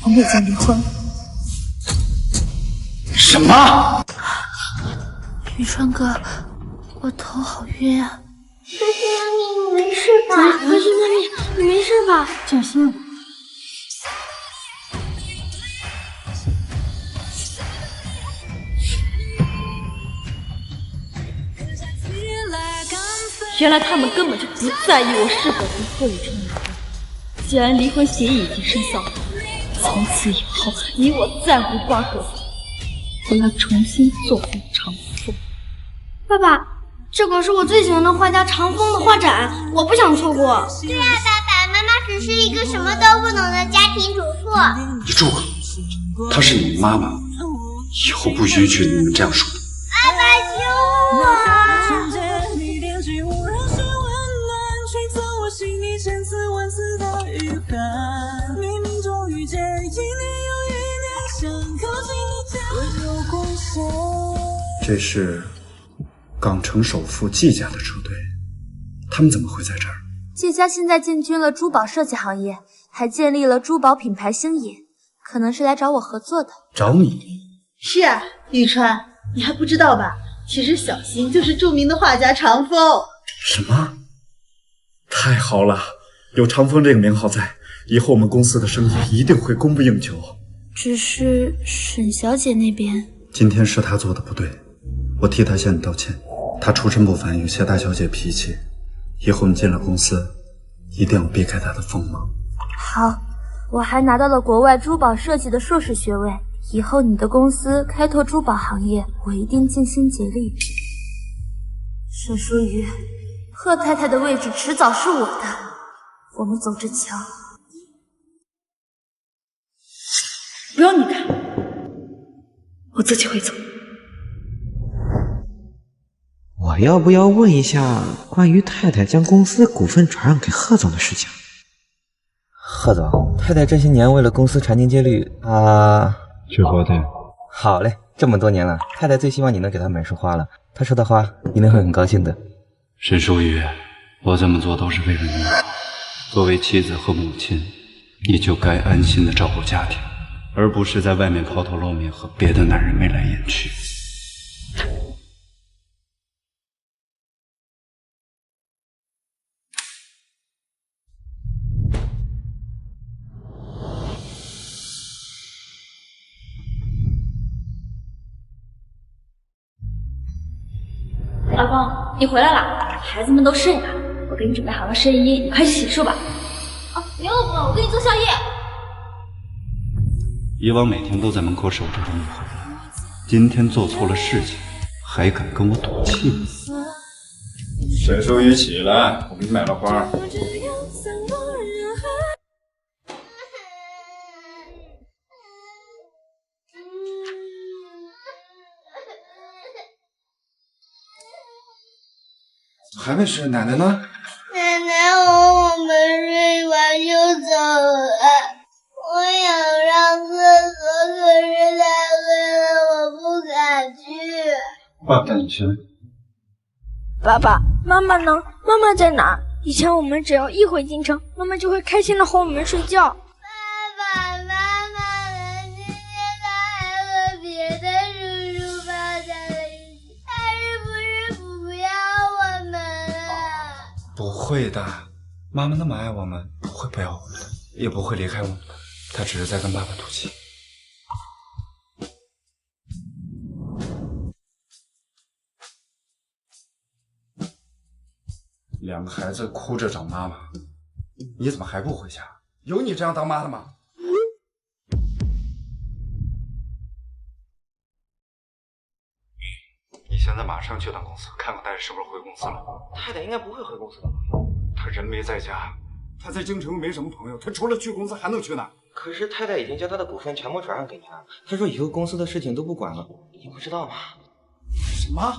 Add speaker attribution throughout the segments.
Speaker 1: 我们已经离婚了。
Speaker 2: 什么？
Speaker 1: 宇川哥，我头好晕啊！
Speaker 3: 你没事吧？
Speaker 1: 可是妈咪，你没事吧？小心。原来他们根本就不在意我是否跟贺宇川离婚。既然离婚协议已经生效了，从此以后你我再无瓜葛。我要重新做回长风。
Speaker 3: 爸爸，这可是我最喜欢的画家长风的画展，我不想错过。
Speaker 4: 对啊，爸爸妈妈只是一个什么都不懂的家庭主妇。
Speaker 2: 你住口！她是你们妈妈，以后不允许你们这样说。
Speaker 4: 爸爸救我！
Speaker 2: 这是港城首富季家的车队，他们怎么会在这儿？
Speaker 1: 季家现在进军了珠宝设计行业，还建立了珠宝品牌星野，可能是来找我合作的。
Speaker 2: 找你？
Speaker 5: 是啊，宇川，你还不知道吧？其实小新就是著名的画家长风。
Speaker 2: 什么？太好了，有长风这个名号在，以后我们公司的生意一定会供不应求。
Speaker 1: 只是沈小姐那边，
Speaker 2: 今天是她做的不对，我替她向你道歉。她出身不凡，有些大小姐脾气，以后你进了公司，一定要避开她的锋芒。
Speaker 1: 好，我还拿到了国外珠宝设计的硕士学位，以后你的公司开拓珠宝行业，我一定尽心竭力。沈淑瑜，贺太太的位置迟早是我的，我们走着瞧。不用你看，我自己会走。
Speaker 6: 我要不要问一下关于太太将公司股份转让给贺总的事情？
Speaker 7: 贺总，太太这些年为了公司传经接律，
Speaker 2: 去喝的。
Speaker 7: 好嘞，这么多年了，太太最希望你能给她买束花了。她说的话，一定会很高兴的。
Speaker 2: 沈淑瑜，我这么做都是为了你好。作为妻子和母亲，你就该安心的照顾家庭，而不是在外面抛头露面和别的男人眉来眼去。
Speaker 1: 老公，你回来了，孩子们都睡了，我给你准备好了睡衣，你快去洗漱吧。不用了，我给你做宵夜。
Speaker 2: 以往每天都在门口守着你回来，今天做错了事情，还敢跟我赌气？沈淑瑜，起来，我给你买了花。还没睡，奶奶呢？
Speaker 4: 奶奶哄我们睡完就走了。我想上厕所，可是太黑了，我不敢去。
Speaker 2: 爸爸带你去。
Speaker 3: 爸爸，妈妈呢？妈妈在哪？以前我们只要一回京城，妈妈就会开心的哄我们睡觉。
Speaker 4: 爸爸妈妈呢？今天他还和别的叔叔抱在了一起，他是不要我们了？
Speaker 2: 不会的，妈妈那么爱我们，不会不要我们的，也不会离开我们的。她只是在跟爸爸赌气。两个孩子哭着找妈妈，你怎么还不回家？有你这样当妈的吗？你现在马上去趟公司，看看太太是不是回公司了。
Speaker 7: 太太应该不会回公司的吧？
Speaker 2: 她人没在家，她在京城没什么朋友，她除了去公司还能去哪？
Speaker 7: 可是太太已经将她的股份全部转让给你了，她说以后公司的事情都不管了，你不知道吗？
Speaker 2: 什么？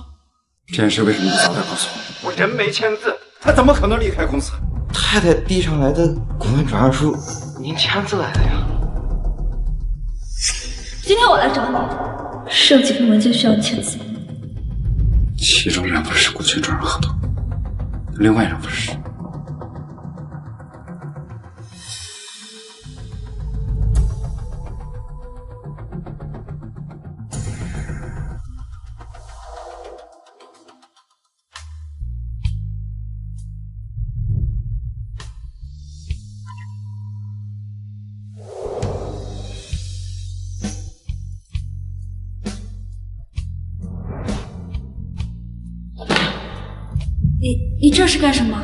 Speaker 2: 这件事为什么不早点告诉我？我人没签字，他怎么可能离开公司？
Speaker 7: 太太递上来的股份转让书，您签字来的呀？
Speaker 1: 今天我来找你，是有几份文件需要你签字。
Speaker 2: 其中2份是股权转让合同，另外2份是……
Speaker 3: 你这是干什么？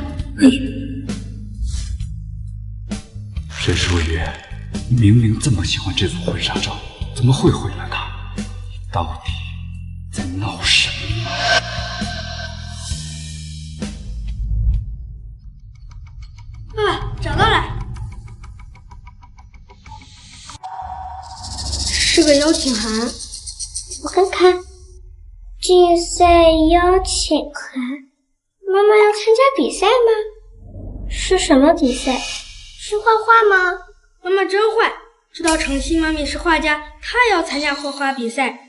Speaker 2: 沈淑雨，你明明这么喜欢这组婚纱照，怎么会毁了它？你到底在闹什么？
Speaker 3: 爸爸，找到了，是个邀请函。
Speaker 4: 我看看，竞赛邀请函。妈妈要参加比赛吗？是什么比赛？是画画吗？
Speaker 3: 妈妈真坏，知道程曦妈咪是画家，她也要参加画画比赛，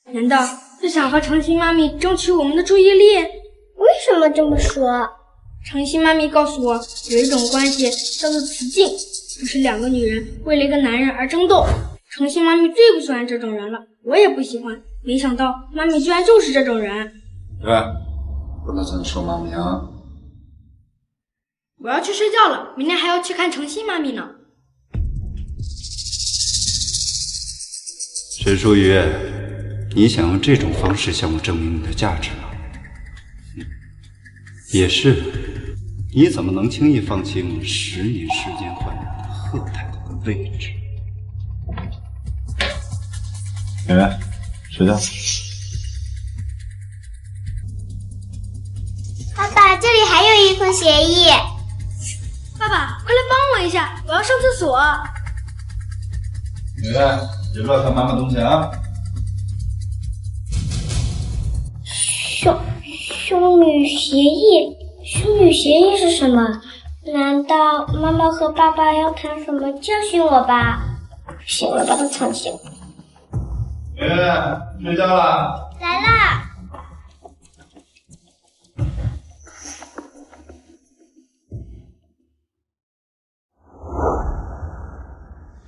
Speaker 3: 难道是想和程曦妈咪争取我们的注意力？
Speaker 4: 为什么这么说？
Speaker 3: 程曦妈咪告诉我，有一种关系叫做雌竞，就是2个女人为了一个男人而争斗。程曦妈咪最不喜欢这种人了，我也不喜欢。没想到妈咪居然就是这种人。
Speaker 2: 对，不能这么说妈咪啊！
Speaker 3: 我要去睡觉了，明天还要去看程曦妈咪呢。
Speaker 2: 沈淑雨，你想用这种方式向我证明你的价值吗？也是，你怎么能轻易放弃用10年时间换来的贺太太的位置？
Speaker 8: 圆圆，睡觉。
Speaker 4: 爸爸，这里还有一份协议。
Speaker 3: 爸爸，快来帮我一下，我要上厕所。
Speaker 8: 圆圆，别乱看妈妈东西啊！
Speaker 4: 兄女协议？兄女协议是什么？难道妈妈和爸爸要谈什么教训我吧？行了，把它藏起来。
Speaker 8: 圆圆，睡觉了。
Speaker 4: 来啦！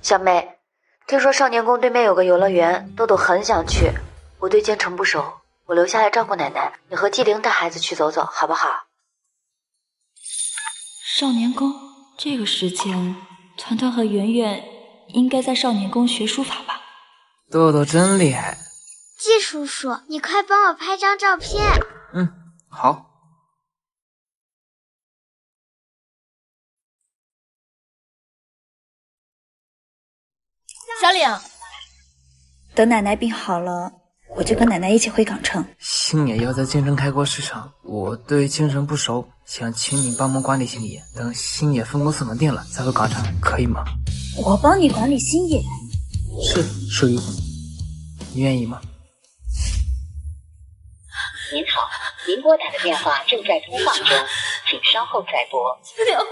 Speaker 9: 小妹，听说少年宫对面有个游乐园，豆豆很想去。我对京城不熟，我留下来照顾奶奶，你和纪灵带孩子去走走，好不好？
Speaker 1: 少年宫，这个时间，团团和圆圆应该在少年宫学书法吧？
Speaker 10: 豆豆真厉害。
Speaker 4: 季叔叔，你快帮我拍张照片。
Speaker 10: 好。
Speaker 1: 小岭，等奶奶病好了，我就跟奶奶一起回港城。
Speaker 10: 星野要在京城开国市场，我对京城不熟，想请你帮忙管理星野，等星野分公司稳定了再回港城，可以吗？
Speaker 1: 我帮你管理星野？
Speaker 10: 是，属于你愿意吗？
Speaker 11: 您好，您拨打的电话正在通话中，请稍后再拨。
Speaker 1: 接电话。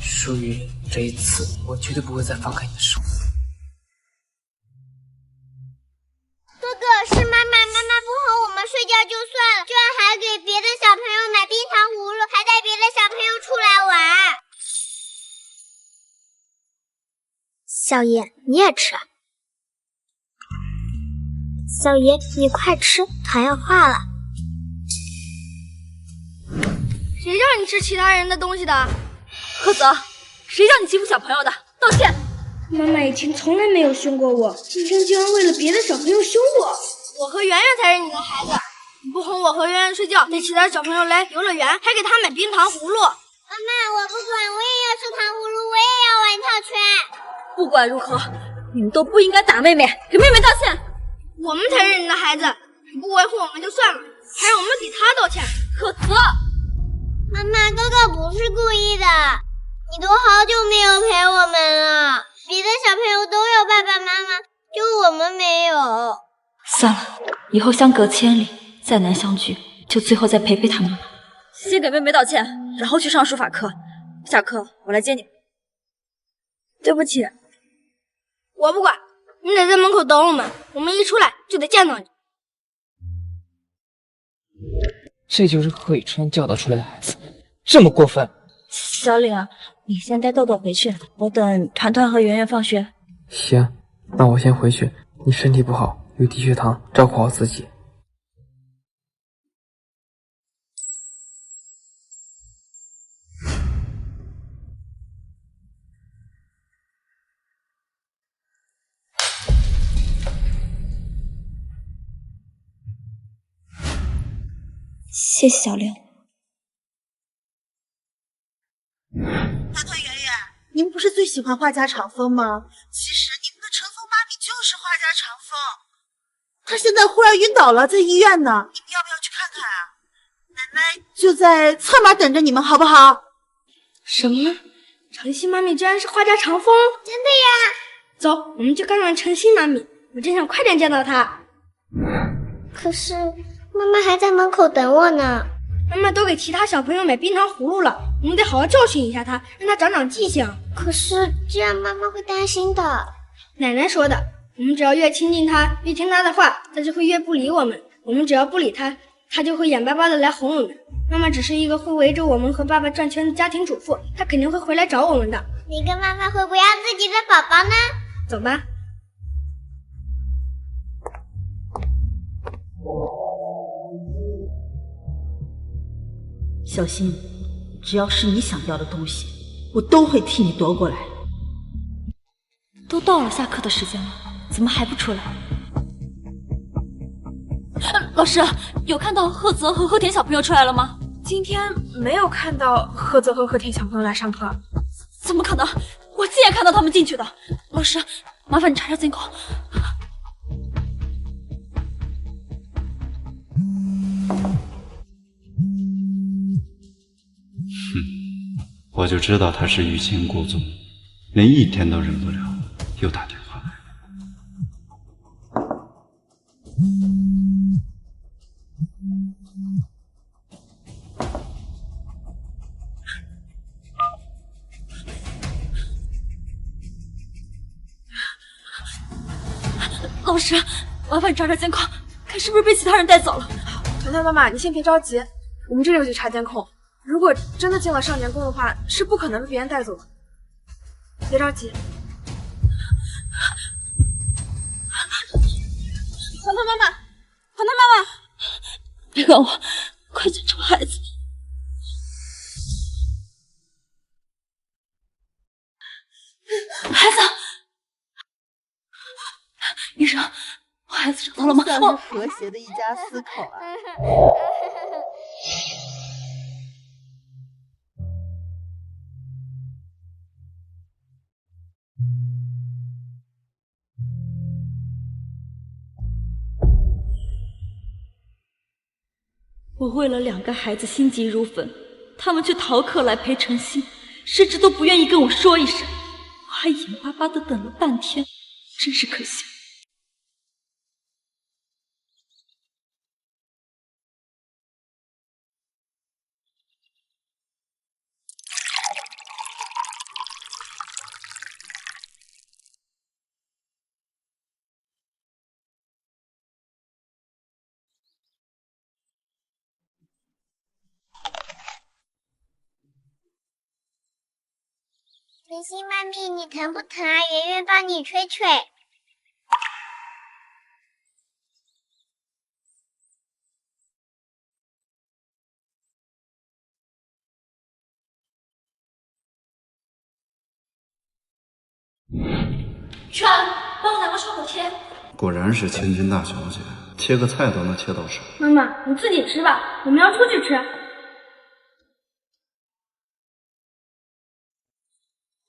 Speaker 10: 淑雨，这一次我绝对不会再放开你的手。
Speaker 4: 哥哥，是妈妈不哄我们睡觉就算了，居然还给别的小朋友买冰糖葫芦，还带别的小朋友出来玩。少爷，你也吃。少爷，你快吃，糖要化了。
Speaker 3: 谁让你吃其他人的东西的？
Speaker 1: 柯泽，谁让你欺负小朋友的？道歉！
Speaker 3: 妈妈以前从来没有凶过我，今天竟然为了别的小朋友凶我。我和圆圆才是你的孩子，你不哄我和圆圆睡觉，带其他小朋友来游乐园，还给他买冰糖葫芦。
Speaker 4: 妈妈，我不管，我也要吃糖葫芦，我也要玩套圈。
Speaker 1: 不管如何，你们都不应该打妹妹，给妹妹道歉。
Speaker 3: 我们才是你的孩子，你不维护我们就算了，还让我们给他道歉。
Speaker 1: 柯泽，
Speaker 4: 妈妈，哥哥不是故意的，你都好久没有陪我们了，别的小朋友都有爸爸妈妈，就我们没有。
Speaker 1: 算了，以后相隔千里，再难相聚，就最后再陪陪他们吧。先给妹妹道歉，然后去上书法课。下课我来接你。
Speaker 3: 对不起，我不管，你得在门口等我们，我们一出来就得见到你。
Speaker 10: 这就是贺宇川教导出来的孩子，这么过分。
Speaker 1: 小岭啊，你先带豆豆回去，我等团团和圆圆放学。
Speaker 10: 行，那我先回去，你身体不好，有低血糖，照顾好自己。
Speaker 1: 谢谢小玲。
Speaker 5: 团团圆圆，你们不是最喜欢画家长风吗？其实你们的乘风妈咪就是画家长风，她现在忽然晕倒了，在医院呢，你们要不要去看看啊？奶奶就在侧门等着你们，好不好？
Speaker 3: 什么？诚心妈咪居然是画家长风？
Speaker 4: 真的呀！
Speaker 3: 走，我们去看看诚心妈咪，我真想快点见到她。
Speaker 4: 可是妈妈还在门口等我呢。
Speaker 3: 妈妈都给其他小朋友买冰糖葫芦了，我们得好好教训一下她，让她长长记性。
Speaker 4: 可是这样妈妈会担心的。
Speaker 3: 奶奶说的，我们只要越亲近她，越听她的话，她就会越不理我们。我们只要不理她，她就会眼巴巴的来哄我们。妈妈只是一个会围着我们和爸爸转圈的家庭主妇，她肯定会回来找我们的。
Speaker 4: 你跟妈妈会不会要自己的宝宝呢？
Speaker 3: 走吧。
Speaker 5: 小新，只要是你想要的东西，我都会替你夺过来。
Speaker 1: 都到了下课的时间了，怎么还不出来？老师，有看到贺泽和贺田小朋友出来了吗？
Speaker 12: 今天没有看到贺泽和贺田小朋友来上课。
Speaker 1: 怎么可能？我亲眼看到他们进去的。老师，麻烦你查查监控。
Speaker 2: 我就知道他是欲擒故纵，连一天都忍不了，又打电话来了。
Speaker 1: 老师，麻烦你查查监控，看是不是被其他人带走了。
Speaker 12: 团团妈妈，你先别着急，我们这就去查监控。如果真的进了少年宫的话，是不可能被别人带走的。别着急。团团妈妈，团团妈妈，
Speaker 1: 别管我，快去找孩子。孩子，医生，我孩子找到了吗？
Speaker 5: 像是和谐的一家四口啊。
Speaker 1: 我为了2个孩子心急如焚，他们却逃课来陪晨曦，甚至都不愿意跟我说一声，我还眼巴巴的等了半天，真是可笑。
Speaker 4: 晨曦妈咪，你疼不疼啊？圆圆帮你吹吹。
Speaker 1: 川，帮我拿个创可贴。
Speaker 2: 果然是千金大小姐，切个菜都能切到手。
Speaker 3: 妈妈，你自己吃吧，我们要出去吃。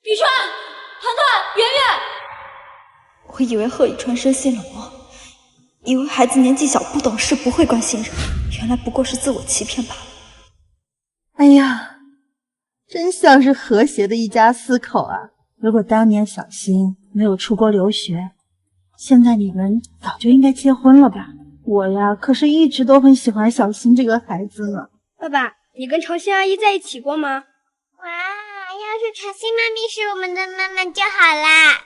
Speaker 1: 雨川、团团、圆圆，我以为贺雨川生性冷漠，以为孩子年纪小不懂事不会关心人，原来不过是自我欺骗罢了。
Speaker 5: 哎呀，真像是和谐的一家四口啊！如果当年小新没有出国留学，现在你们早就应该结婚了吧？我呀，可是一直都很喜欢小新这个孩子呢。
Speaker 3: 爸爸，你跟程心阿姨在一起过吗？
Speaker 4: 哇，要是晨曦妈咪是我们的妈妈就好啦。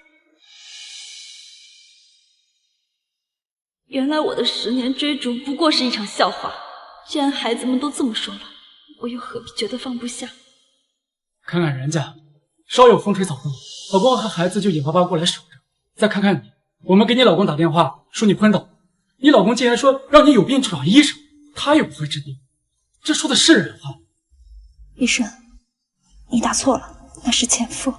Speaker 1: 原来我的10年追逐不过是一场笑话，既然孩子们都这么说了，我又何必觉得放不下？
Speaker 10: 看看人家，稍有风吹草动，老公和孩子就眼巴巴过来守着。再看看你，我们给你老公打电话，说你昏倒，
Speaker 13: 你老公竟然说让你有病去找医生，他又不会治病，这说的是人话？
Speaker 14: 医生，你打错了，那是前夫。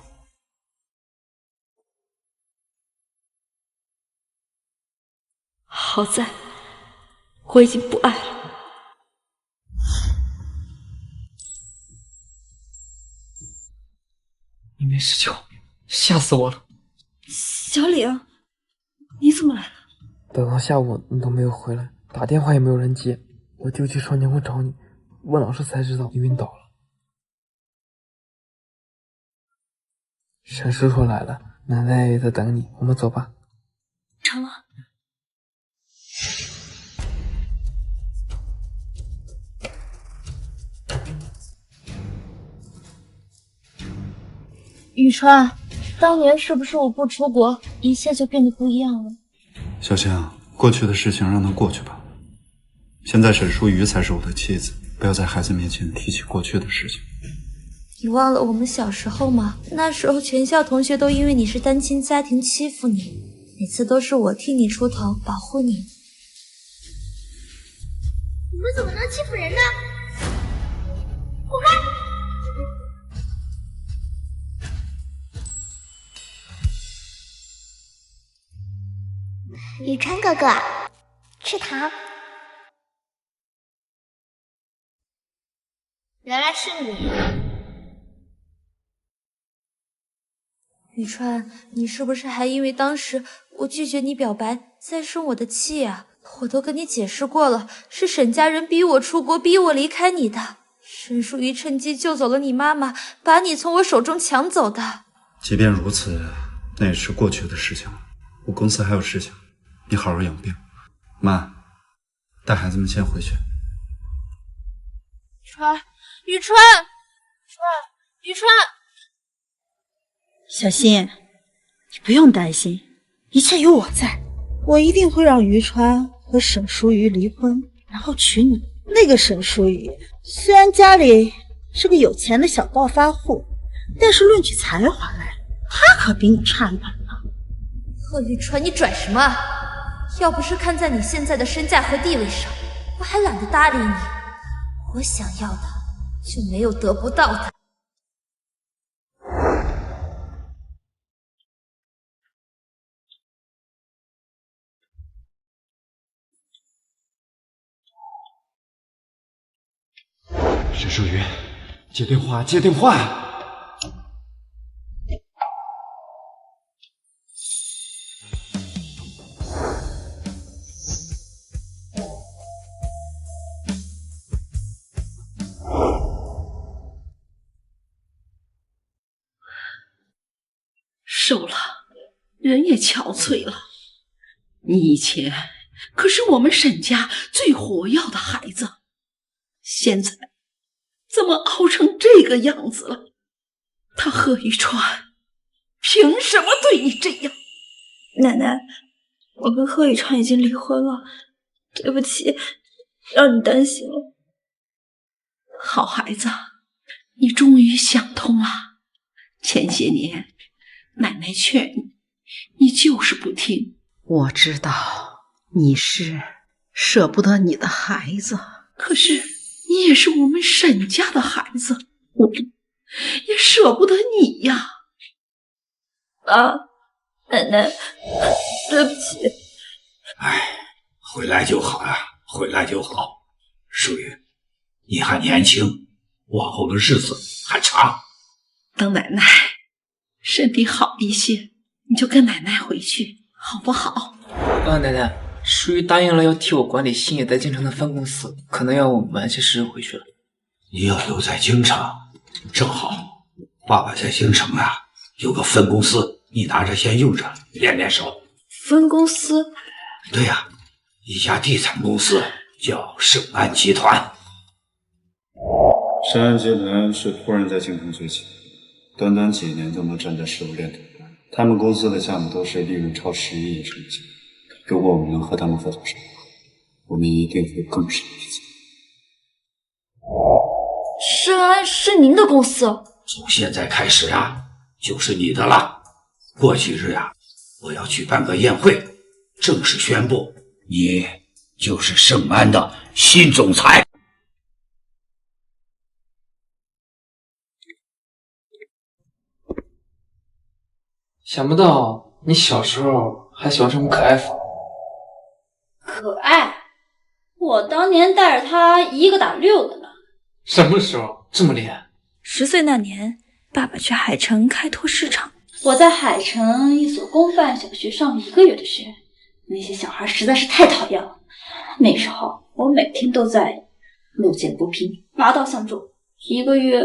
Speaker 14: 好在我已经不爱了。
Speaker 10: 你没事就好，吓死我了。
Speaker 14: 小李啊，你怎么来了？
Speaker 10: 等到下午你都没有回来，打电话也没有人接，我就去少年宫找你，问老师才知道你晕倒了。沈叔叔来了，奶奶也在等你，我们走吧。
Speaker 14: 成了。
Speaker 1: 雨川，当年是不是我不出国，一切就变得不一样了？
Speaker 2: 小香，过去的事情让它过去吧。现在沈淑瑜才是我的妻子，不要在孩子面前提起过去的事情。
Speaker 1: 你忘了我们小时候吗？那时候全校同学都因为你是单亲家庭欺负你，每次都是我替你出头保护你。
Speaker 4: 你们怎么能欺负人呢？滚开！雨川哥哥，吃糖。原来是你。
Speaker 1: 雨川，你是不是还因为当时我拒绝你表白再生我的气啊？我都跟你解释过了，是沈家人逼我出国，逼我离开你的。沈淑瑜趁机救走了你妈妈，把你从我手中抢走的。
Speaker 2: 即便如此，那也是过去的事情了。我公司还有事情，你好好养病。妈，带孩子们先回去。
Speaker 1: 雨川，雨川，
Speaker 5: 小新，你不用担心，一切有我在，我一定会让于川和沈淑瑜离婚，然后娶你。那个沈淑瑜虽然家里是个有钱的小暴发户，但是论起才华来，他可比你差远了。
Speaker 1: 贺雨川，你拽什么啊？要不是看在你现在的身价和地位上，我还懒得搭理你。我想要的就没有得不到的。
Speaker 2: 沈淑瑜，接电话，接电话！
Speaker 15: 瘦了，人也憔悴了。你以前可是我们沈家最活跃的孩子，现在怎么熬成这个样子了？他贺雨川凭什么对你这样？
Speaker 14: 奶奶，我跟贺雨川已经离婚了，对不起，让你担心了。
Speaker 15: 好孩子，你终于想通了。前些年奶奶劝你，你就是不听。
Speaker 16: 我知道你是舍不得你的孩子，
Speaker 15: 可是你也是我们沈家的孩子，我也舍不得你呀。
Speaker 14: 爸，奶奶，对不起。
Speaker 17: 回来就好呀，回来就好。淑瑜，你还年轻，往后的日子还长。
Speaker 15: 等奶奶身体好一些，你就跟奶奶回去，好不好？
Speaker 10: 奶奶，淑瑜答应了要替我管理星野在京城的分公司，可能要晚些时回去了。
Speaker 17: 你要留在京城，正好爸爸在京城啊有个分公司，你拿着先用着，练练手。
Speaker 14: 分公司？
Speaker 17: 对呀，一家地产公司叫盛安集团。
Speaker 2: 盛安集团是突然在京城崛起，短短几年就能站在食物链头端。他们公司的项目都是利润超10亿以上的项目，如果我们能和他们合作上，我们一定会更上一层。
Speaker 14: 盛安是您的公司？
Speaker 17: 从现在开始啊，就是你的了。过几日啊，我要举办个宴会，正式宣布你就是盛安的新总裁。
Speaker 10: 想不到你小时候还喜欢这种可爱风。
Speaker 1: 可爱？我当年带着他1个打6个呢。
Speaker 10: 什么时候这么厉害
Speaker 14: ？10岁那年，爸爸去海城开拓市场，
Speaker 1: 我在海城一所公办小学上1个月的学，那些小孩实在是太讨厌了。那时候我每天都在路见不平，拔刀相助，1个月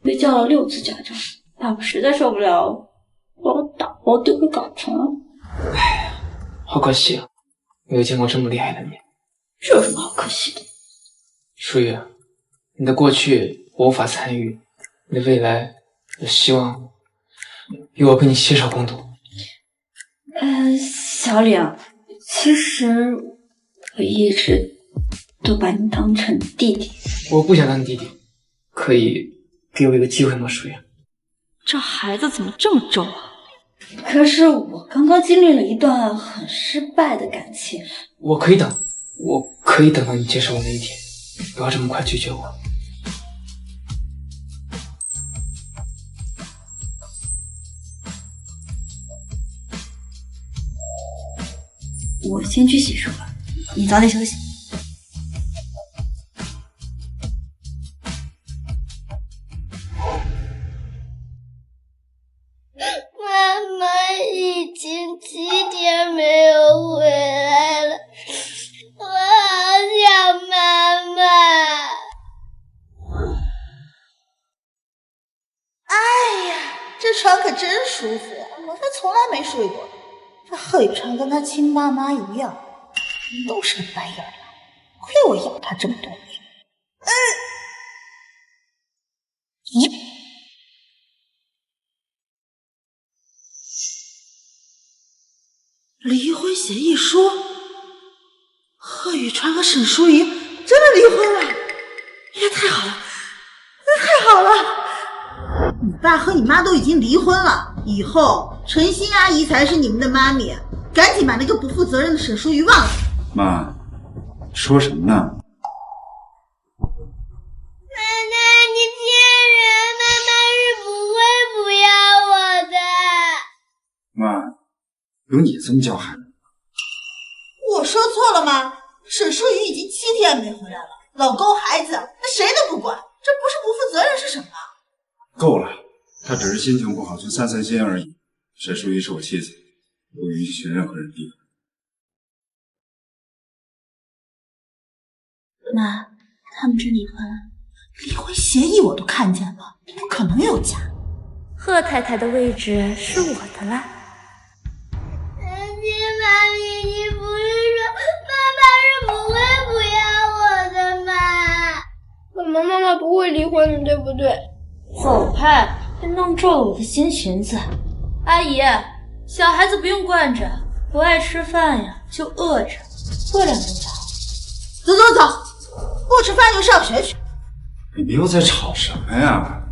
Speaker 1: 被叫了6次家长。爸爸实在受不了，把我打包丢给港城了。
Speaker 10: 哎呀，好可惜啊，没有见过这么厉害的你。
Speaker 1: 这有什么好可惜的？
Speaker 10: 舒雨，你的过去我无法参与，你的未来我希望由我跟你携手共度。
Speaker 1: 小李啊，其实我一直都把你当成弟弟。
Speaker 10: 我不想当你弟弟，可以给我一个机会吗，舒雨？
Speaker 14: 这孩子怎么这么轴啊？
Speaker 1: 可是我刚刚经历了一段很失败的感情。
Speaker 10: 我可以等，我可以等到你接受我那一天，不要这么快拒绝我。
Speaker 1: 我先去洗漱了，你早点休息。
Speaker 4: 妈妈已经7天没有回来了，我好想妈妈。
Speaker 5: 哎呀，这床可真舒服呀，我还从来没睡过。这贺雨川跟他亲妈妈一样，都是个白眼狼，亏我养他这么多年。离婚协议书，贺雨川和沈淑仪真的离婚了，也太好了，太好了！你爸和你妈都已经离婚了，以后陈欣阿姨才是你们的妈咪，赶紧把那个不负责任的沈淑仪忘了。
Speaker 2: 妈，说什么呢？
Speaker 4: 奶奶，你骗人，妈妈是不会不要我的。
Speaker 2: 妈，有你这么叫孩子？
Speaker 5: 我说错了吗？沈淑仪已经7天没回来了，老公孩子那谁都不管，这不是不负责任是什么？
Speaker 2: 够了，他只是心情不好去散散心而已。沈淑仪是我妻子，不允许任何人逼我。
Speaker 5: 妈，他们真离婚了？离婚协议我都看见了，不可能有假。
Speaker 1: 贺太太的位置是我的啦。
Speaker 4: 妈咪，你不是说爸爸是不会不要我的吗？
Speaker 3: 妈妈不会离婚的，对不对？
Speaker 1: 走开，别弄皱了我的新裙子。阿姨，小孩子不用惯着，不爱吃饭呀就饿着，过2顿就好。
Speaker 5: 走走走，不吃饭就上学去。
Speaker 2: 你们又在吵什么呀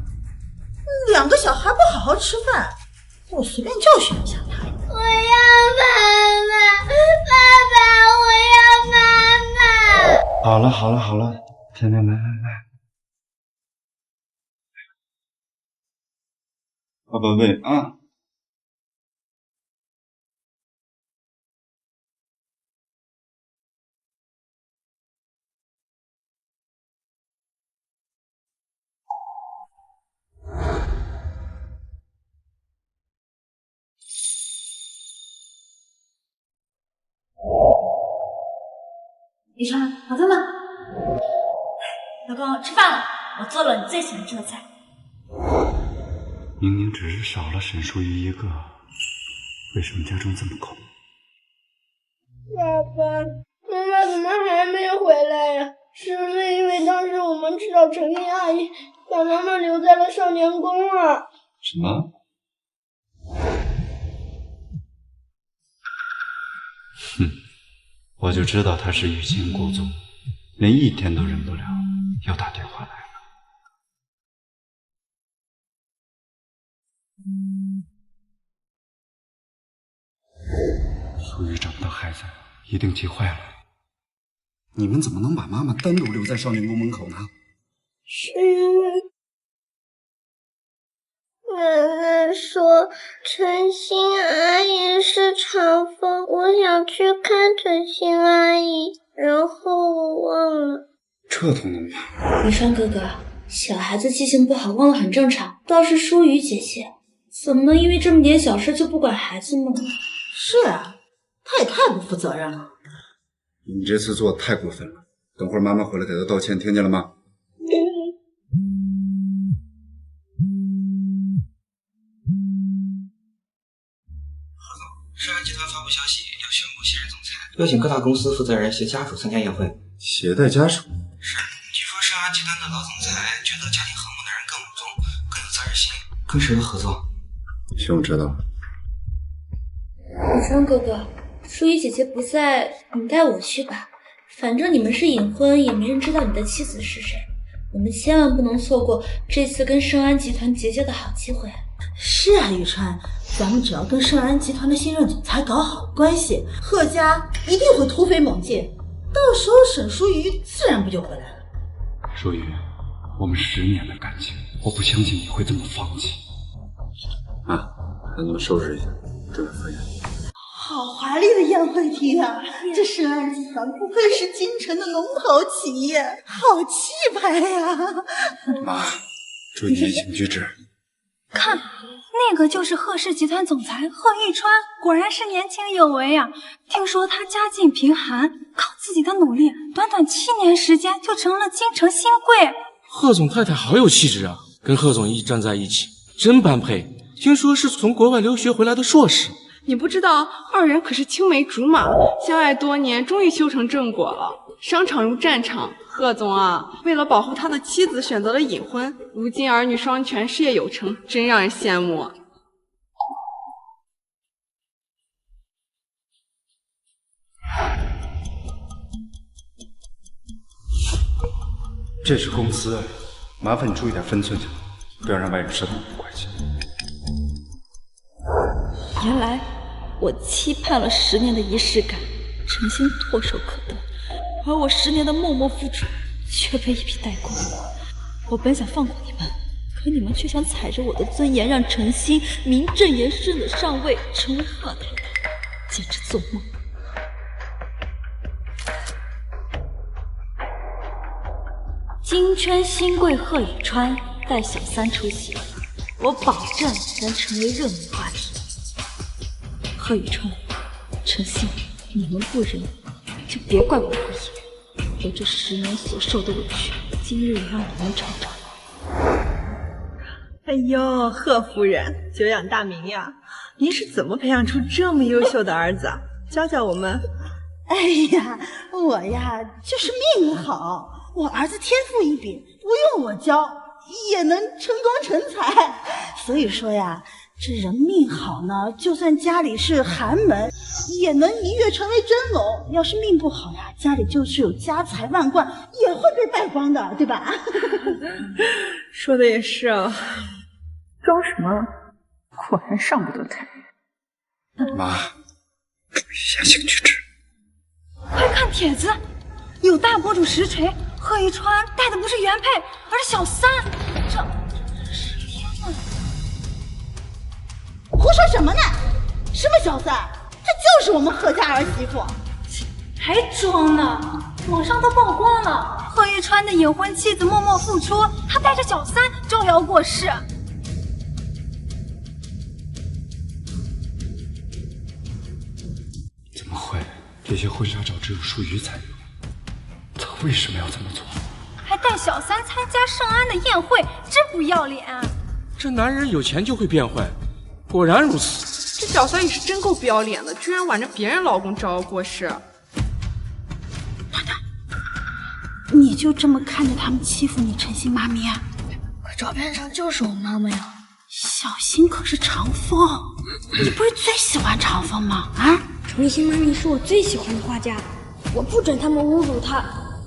Speaker 5: ？2个小孩不好好吃饭，我随便教训一下他。
Speaker 4: 我要妈妈，爸爸，我要妈妈。
Speaker 2: 好了好了好了，甜甜来来来，爸爸喂啊。
Speaker 1: 雨川，好饭吗？老公，吃饭了，我做了你最喜欢吃的菜。
Speaker 2: 明明只是少了沈淑仪一个，为什么家中这么空？
Speaker 3: 爸爸，妈妈怎么还没回来呀？是不是因为当时我们知道陈丽阿姨把妈妈留在了少年宫啊？
Speaker 2: 什么？哼，我就知道他是欲擒故纵，连1天都忍不了，又打电话来了。淑仪找不到孩子，一定急坏了。
Speaker 18: 你们怎么能把妈妈单独留在少年宫门口呢？
Speaker 4: 是因为奶奶说陈心阿姨是长风，我想去看陈心阿姨，然后我忘了。
Speaker 18: 这都能忘？
Speaker 1: 雨川哥哥，小孩子记性不好，忘了很正常。倒是舒雨姐姐，怎么能因为这么点小事就不管孩子们呢？
Speaker 5: 是啊，她也太不负责任了。
Speaker 18: 你这次做的太过分了，等会儿妈妈回来给她道歉，听见了吗？
Speaker 7: 盛安集团发布消息，要宣布卸任总裁，邀请各大公司负责人携家属参加宴会。
Speaker 18: 携带家属？
Speaker 7: 是，据说盛安集团的老总裁觉得家庭和睦的人更稳重，更有责任心，更适合合作。
Speaker 18: 行，我知道了。
Speaker 1: 雨川哥哥，舒雨姐姐不在，你带我去吧。反正你们是隐婚，也没人知道你的妻子是谁。我们千万不能错过这次跟盛安集团结交的好机会。
Speaker 5: 是啊，雨川，咱们只要跟盛安集团的新任总裁搞好关系，贺家一定会突飞猛进，到时候沈淑瑜自然不就回来了。
Speaker 2: 淑瑜，我们10年的感情，我不相信你会这么放弃。
Speaker 18: 啊，让你们收拾一下，准备赴宴。
Speaker 5: 好华丽的宴会厅啊！这盛安集团不愧是京城的龙头企业，好气派呀！
Speaker 18: 妈，注意言行举止。
Speaker 19: 看，那个就是贺氏集团总裁贺玉川，果然是年轻有为啊！听说他家境贫寒，靠自己的努力，短短7年时间就成了京城新贵。
Speaker 13: 贺总太太好有气质啊，跟贺总一站在一起，真般配。听说是从国外留学回来的硕士。
Speaker 12: 你不知道，二人可是青梅竹马，相爱多年，终于修成正果了。商场如战场，贺总啊，为了保护他的妻子，选择了隐婚。如今儿女双全，事业有成，真让人羡慕。
Speaker 2: 这是公司，麻烦你注意点分寸，不要让外人知道我们的关系。
Speaker 14: 原来我期盼了10年的仪式感，诚心唾手可得，而我10年的默默付出却被一笔带过。我本想放过你们，可你们却想踩着我的尊严，让陈心名正言顺的上位，成为贺太太，简直做梦。京圈新贵贺宇川带小三出席，我保证能成为热门话题。贺宇川、陈心，你们不仁，就别怪我不义。我这10年所受的委屈，今日也让你们尝尝。
Speaker 20: 哎呦，贺夫人，久仰大名呀！您是怎么培养出这么优秀的儿子啊？教教我们。
Speaker 5: 哎呀，我呀就是命好，我儿子天赋异禀，不用我教也能成功成才。所以说呀，这人命好呢，就算家里是寒门，也能一跃成为真龙。要是命不好呀，家里就是有家财万贯，也会被败光的，对吧？
Speaker 20: 说的也是啊，装什么？果然上不得台。
Speaker 18: 妈，注意言行举止。
Speaker 19: 快看帖子，有大博主实锤，贺一川带的不是原配，而是小三。这是天啊！
Speaker 5: 胡说什么呢？什么小三？她就是我们贺家儿媳妇。
Speaker 19: 还装呢？网上都曝光了，贺一川的隐婚妻子默默付出，他带着小三招摇过市。
Speaker 2: 怎么会？这些婚纱照只有淑瑜才有，他为什么要这么做？
Speaker 19: 还带小三参加盛安的宴会，真不要脸！
Speaker 13: 这男人有钱就会变坏，果然如此。
Speaker 12: 这小三也是真够不要脸的，居然挽着别人老公招摇过市。
Speaker 5: 你就这么看着他们欺负你陈心妈咪啊？
Speaker 3: 可照片上就是我妈妈呀。
Speaker 5: 小新可是长风，你不是最喜欢长风吗？啊？
Speaker 3: 程心妈咪是我最喜欢的画家，我不准他们侮辱她。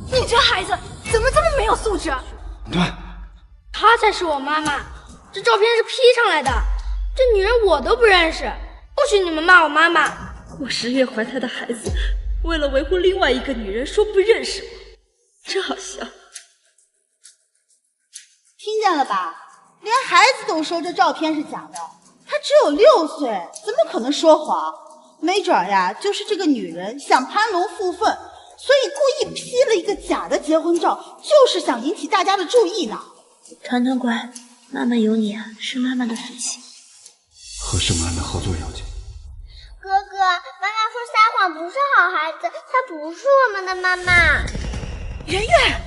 Speaker 19: 你这孩子怎么这么没有素质？
Speaker 2: 对，
Speaker 3: 她才是我妈妈，这照片是 P 上来的，这女人我都不认识，不许你们骂我妈妈。
Speaker 14: 我10月怀胎的孩子为了维护另外一个女人说不认识我，真好笑。
Speaker 5: 听见了吧？连孩子都说这照片是假的，他只有6岁，怎么可能说谎？没准呀，就是这个女人想攀龙附凤，所以故意 P 了一个假的结婚照，就是想引起大家的注意呢。
Speaker 1: 团团乖，妈妈有你啊，是妈妈的福气。
Speaker 2: 和盛安的合作要紧。
Speaker 4: 哥哥，妈妈说撒谎不是好孩子，她不是我们的妈妈。
Speaker 5: 圆圆，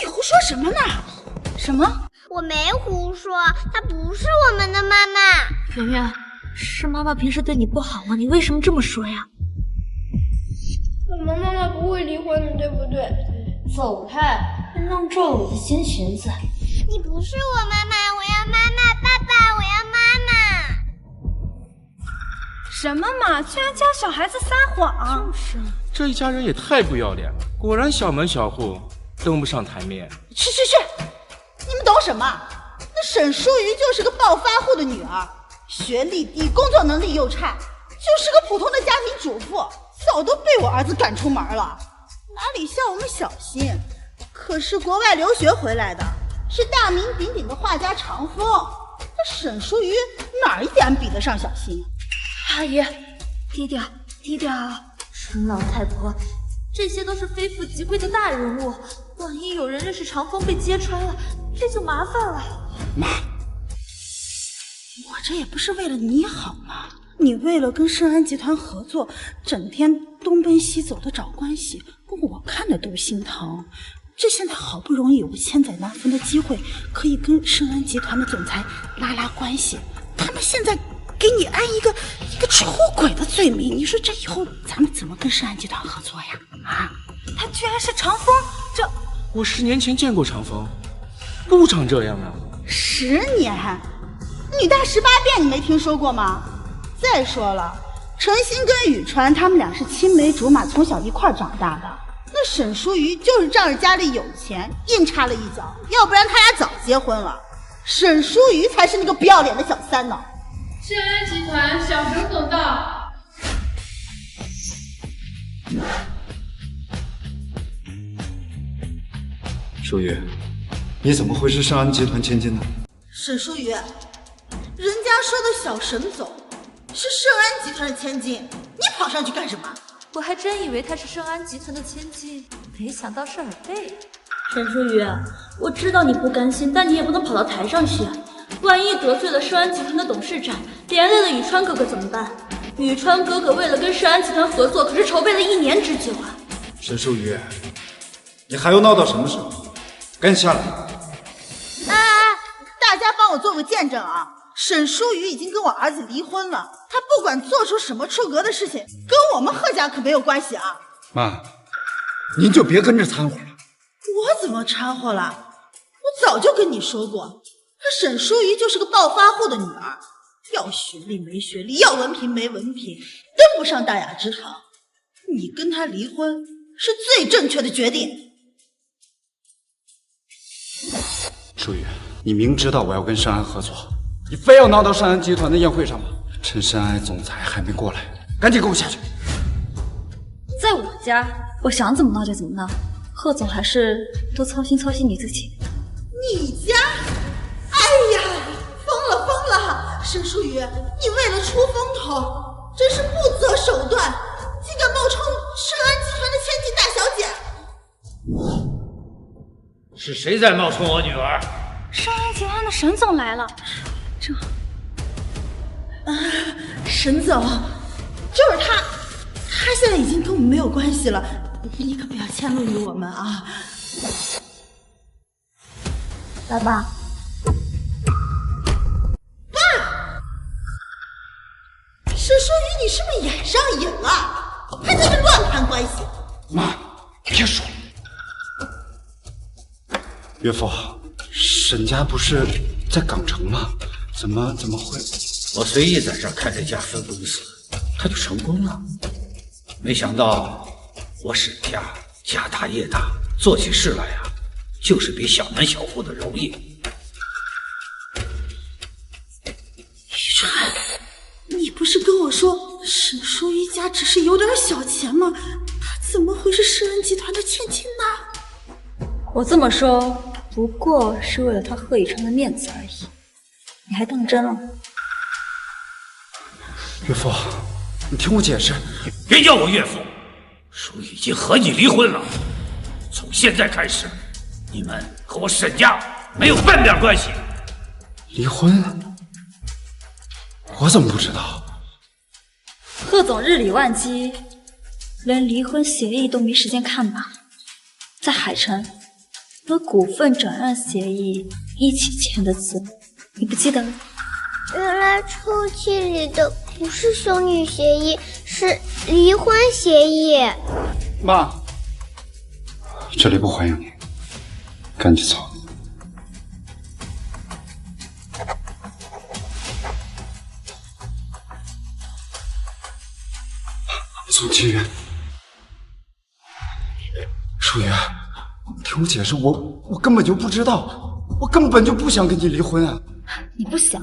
Speaker 5: 你胡说什么呢？
Speaker 19: 什么？
Speaker 4: 我没胡说，她不是我们的妈妈。
Speaker 1: 圆圆，是妈妈平时对你不好吗？你为什么这么说呀？
Speaker 3: 我们妈妈不会离婚的，对不对？
Speaker 1: 走开，弄皱了我的新裙子。
Speaker 4: 你不是我妈妈，我要妈妈，爸爸，我要妈妈。
Speaker 19: 什么嘛，居然教小孩子撒谎！
Speaker 1: 就是啊，
Speaker 13: 这一家人也太不要脸了，果然小门小户，登不上台面。
Speaker 5: 去！你们懂什么？那沈淑瑜就是个暴发户的女儿，学历低，工作能力又差，就是个普通的家庭主妇，早都被我儿子赶出门了。哪里像我们小新，可是国外留学回来的，是大名鼎鼎的画家长风。那沈淑瑜哪一点比得上小新？
Speaker 1: 阿姨，低调。沈老太婆，这些都是非富即贵的大人物，万一有人认识长风被揭穿了，这就麻烦了。
Speaker 2: 妈，
Speaker 5: 我这也不是为了你好吗？你为了跟盛安集团合作，整天东奔西走的找关系，我看着都心疼。这现在好不容易有个千载难逢的机会，可以跟盛安集团的总裁拉关系，他们现在给你安一个出轨的罪名，你说这以后咱们怎么跟盛安集团合作呀？啊，
Speaker 19: 他居然是长风，这
Speaker 13: 我10年前见过长风，不长这样啊。
Speaker 5: 10年，女大18变，你没听说过吗？再说了，程心跟宇川他们俩是青梅竹马，从小一块长大的。那沈淑瑜就是仗着家里有钱，硬插了一脚，要不然他俩早结婚了。沈淑瑜才是那个不要脸的小三呢。
Speaker 12: 盛安集团小沈总到。
Speaker 2: 淑瑜，你怎么会是盛安集团千金呢？
Speaker 5: 沈淑瑜，人家说的小沈总是盛安集团的千金，你跑上去干什么？
Speaker 1: 我还真以为他是盛安集团的千金，没想到是尔贝。
Speaker 21: 沈淑瑜，我知道你不甘心，但你也不能跑到台上去。万一得罪了盛安集团的董事长，连累了宇川哥哥怎么办？宇川哥哥为了跟盛安集团合作，可是筹备了1年之久啊！
Speaker 18: 沈淑瑜，你还要闹到什么时候？赶紧下来！
Speaker 5: 大家帮我做个见证啊！沈淑瑜已经跟我儿子离婚了，他不管做出什么出格的事情，跟我们贺家可没有关系啊！
Speaker 18: 妈，您就别跟着掺和了。
Speaker 5: 我怎么掺和了？我早就跟你说过，沈淑瑜就是个暴发户的女儿，要学历没学历，要文凭没文凭，登不上大雅之堂。你跟她离婚是最正确的决定。
Speaker 2: 淑瑜，你明知道我要跟盛安合作，你非要闹到盛安集团的宴会上吗？趁盛安总裁还没过来，赶紧给我下去！
Speaker 21: 在我家，我想怎么闹就怎么闹。贺总还是多操心你自己。
Speaker 5: 你家？哎呀，疯了！沈淑瑜，你为了出风头，真是不择手段，竟敢冒充盛安集团的千金大小姐！
Speaker 17: 是谁在冒充我女儿？
Speaker 19: 盛安集团的沈总来了。
Speaker 5: 沈总，就是他现在已经跟我们没有关系了，你可不要迁怒于我们啊！
Speaker 1: 爸爸，
Speaker 5: 沈淑瑜，你是不是眼上瘾了？还在这乱攀关系？
Speaker 2: 妈，别说了。岳父，沈家不是在港城吗？怎么会？
Speaker 17: 我随意在这儿开了一家分公司，他就成功了。没想到我沈家家大业大，做起事来呀，就是比小门小户的容易。
Speaker 5: 宇川，你不是跟我说
Speaker 15: 沈淑仪家只是有点小钱嘛，她怎么会是世恩集团的千金呢？
Speaker 14: 我这么说，不过是为了他贺以琛的面子而已，你还当真了？
Speaker 13: 岳父，你听我解释。
Speaker 17: 别叫我岳父，叔已经和你离婚了。从现在开始，你们和我沈家没有半点关系。
Speaker 13: 离婚？我怎么不知道？
Speaker 14: 贺总日理万机，连离婚协议都没时间看吧？在海城和股份转让协议一起签的字，你不记得了？
Speaker 4: 原来抽屉里的不是兄女协议，是离婚协议。
Speaker 2: 妈，这里不欢迎你，赶紧走。宋清源，淑云，听我解释，我根本就不知道，我根本就不想跟你离婚啊！
Speaker 14: 你不想？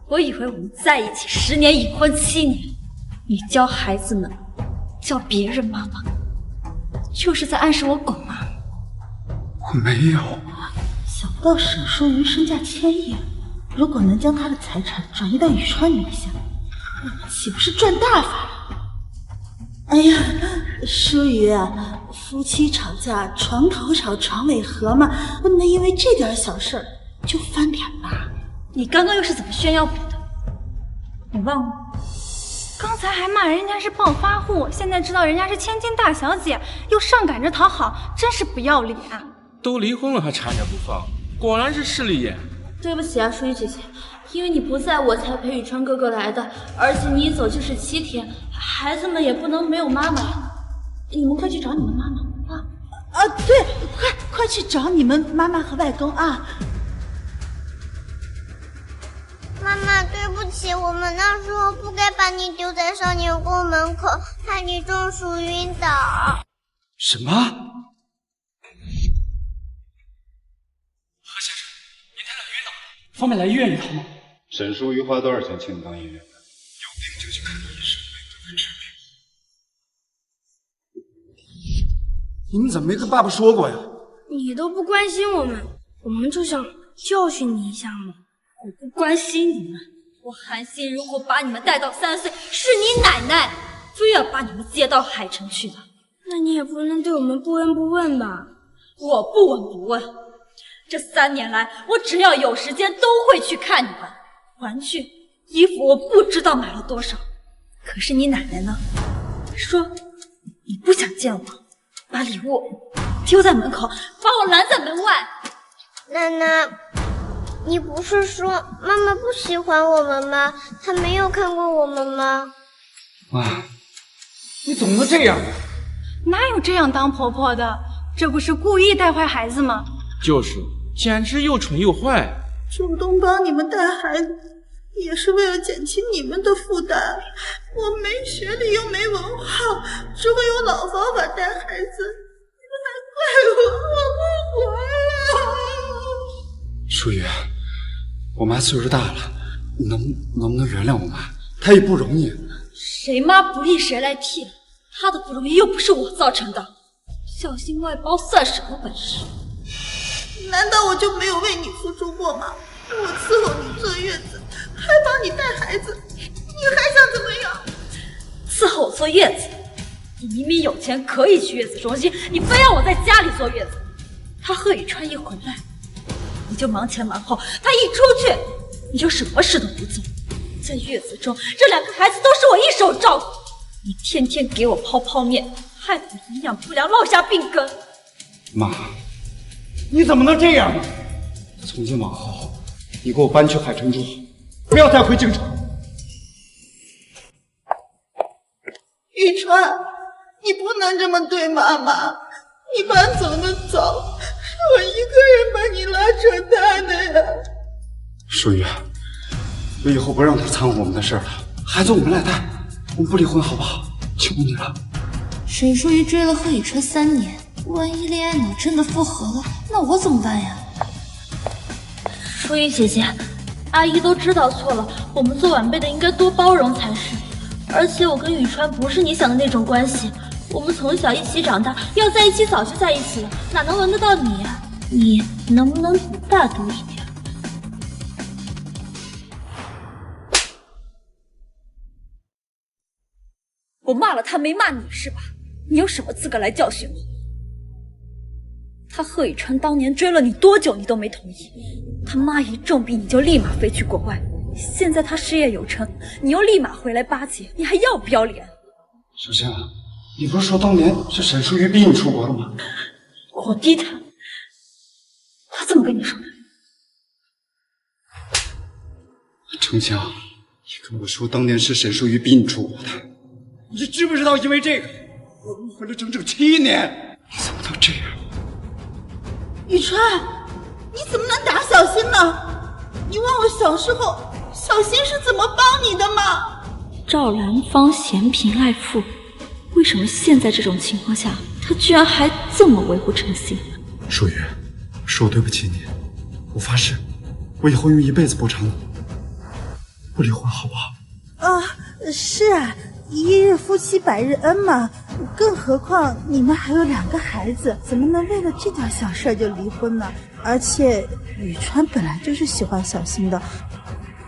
Speaker 14: 我以为我们在一起10年，已婚7年，你教孩子们叫别人妈妈，就是在暗示我狗吗？
Speaker 2: 我没有。
Speaker 5: 想不到沈淑云身价1000亿，如果能将她的财产转移到宇川名下，我们岂不是赚大发了？哎呀，淑云，夫妻吵架床头吵床尾和嘛，不能因为这点小事就翻脸吧？
Speaker 14: 你刚刚又是怎么炫耀我的？你忘了？
Speaker 19: 刚才还骂人家是暴发户，现在知道人家是千金大小姐，又上赶着讨好，真是不要脸。
Speaker 13: 都离婚了还缠着不放，果然是势利眼。
Speaker 21: 对不起啊，淑玉姐姐，因为你不在我才陪宇川哥哥来的，而且你一走就是7天，孩子们也不能没有妈妈。你们快去找你们妈妈啊！
Speaker 5: 对，快去找你们妈妈和外公啊！
Speaker 4: 妈妈，对不起，我们那时候不该把你丢在少年宫门口，害你中暑晕倒。
Speaker 2: 什么？
Speaker 6: 何先生，您太太晕倒了，方便来医院一趟吗？
Speaker 2: 沈淑瑜花多少钱请你当医院的？有病就去看医生，没病治病。
Speaker 13: 你们怎么没跟爸爸说过呀？
Speaker 3: 你都不关心我们，我们就想教训你一下嘛。
Speaker 14: 我不关心你们，我韩信如果把你们带到3岁，是你奶奶非要把你们接到海城去的。
Speaker 3: 那你也不能对我们不闻不问吧？
Speaker 14: 我不闻不问。这3年来，我只要有时间都会去看你们。玩具、衣服我不知道买了多少，可是你奶奶呢？说你不想见我，把礼物丢在门口，把我拦在门外。
Speaker 4: 奶奶，你不是说妈妈不喜欢我们吗？她没有看过我们吗？
Speaker 13: 妈，你怎么能这样？
Speaker 19: 哪有这样当婆婆的？这不是故意带坏孩子吗？
Speaker 13: 就是，简直又蠢又坏。
Speaker 5: 主动帮你们带孩子，也是为了减轻你们的负担。我没学历又没文化，只会用老方法带孩子，你们还怪我不活了。
Speaker 2: 淑瑜，我妈岁数大了，你能不能原谅我妈？她也不容易。
Speaker 14: 谁妈不易谁来替，她的不容易又不是我造成的，小心外包算什么本事？
Speaker 5: 难道我就没有为你付出过吗？我伺候你坐月子，还帮你带孩子，你还想怎么样？
Speaker 14: 伺候我坐月子？你明明有钱可以去月子中心，你非要我在家里坐月子。他贺宇川一回来，你就忙前忙后；他一出去，你就什么事都不做。在月子中，这2个孩子都是我一手照顾，你天天给我泡泡面，害得我营养不良，落下病根。
Speaker 2: 妈，你怎么能这样呢？从今往后，你给我搬去海城住，不要再回京城。
Speaker 5: 宇川，你不能这么对妈妈，你搬走的早，是我一个人把你拉扯大的呀。
Speaker 2: 淑瑜，我以后不让他掺和我们的事了，孩子我们来带，我们不离婚好不好？求你了。
Speaker 1: 沈淑瑜追了贺宇琛3年，万一恋爱脑真的复合了，那我怎么办呀？
Speaker 21: 淑瑜姐姐，阿姨都知道错了，我们做晚辈的应该多包容才是。而且我跟宇川不是你想的那种关系，我们从小一起长大，要在一起早就在一起了，哪能轮得到你啊？你能不能大度一点？
Speaker 14: 我骂了他没骂你是吧？你有什么资格来教训我？他贺宇川当年追了你多久你都没同意，他妈一重病你就立马飞去国外，现在他事业有成，你又立马回来巴结，你还要不要脸？
Speaker 18: 小仙，你不是说当年是沈淑瑜逼你出国的吗？
Speaker 14: 我逼他，他怎么跟你说的？
Speaker 18: 程香，你跟我说当年是沈淑瑜逼你出国的，你知不知道因为这个我误会了整整7年？你怎么能这样？
Speaker 5: 宇川，你怎么能打小新呢？你忘了小时候小新是怎么帮你的吗？
Speaker 14: 赵兰芳嫌贫爱富，为什么现在这种情况下，他居然还这么维护陈星？
Speaker 18: 淑瑜，是我对不起你，我发誓，我以后用一辈子补偿你，不离婚好不好？
Speaker 5: 是啊，一日夫妻百日恩嘛，更何况你们还有2个孩子，怎么能为了这点小事就离婚呢？而且宇川本来就是喜欢小新的，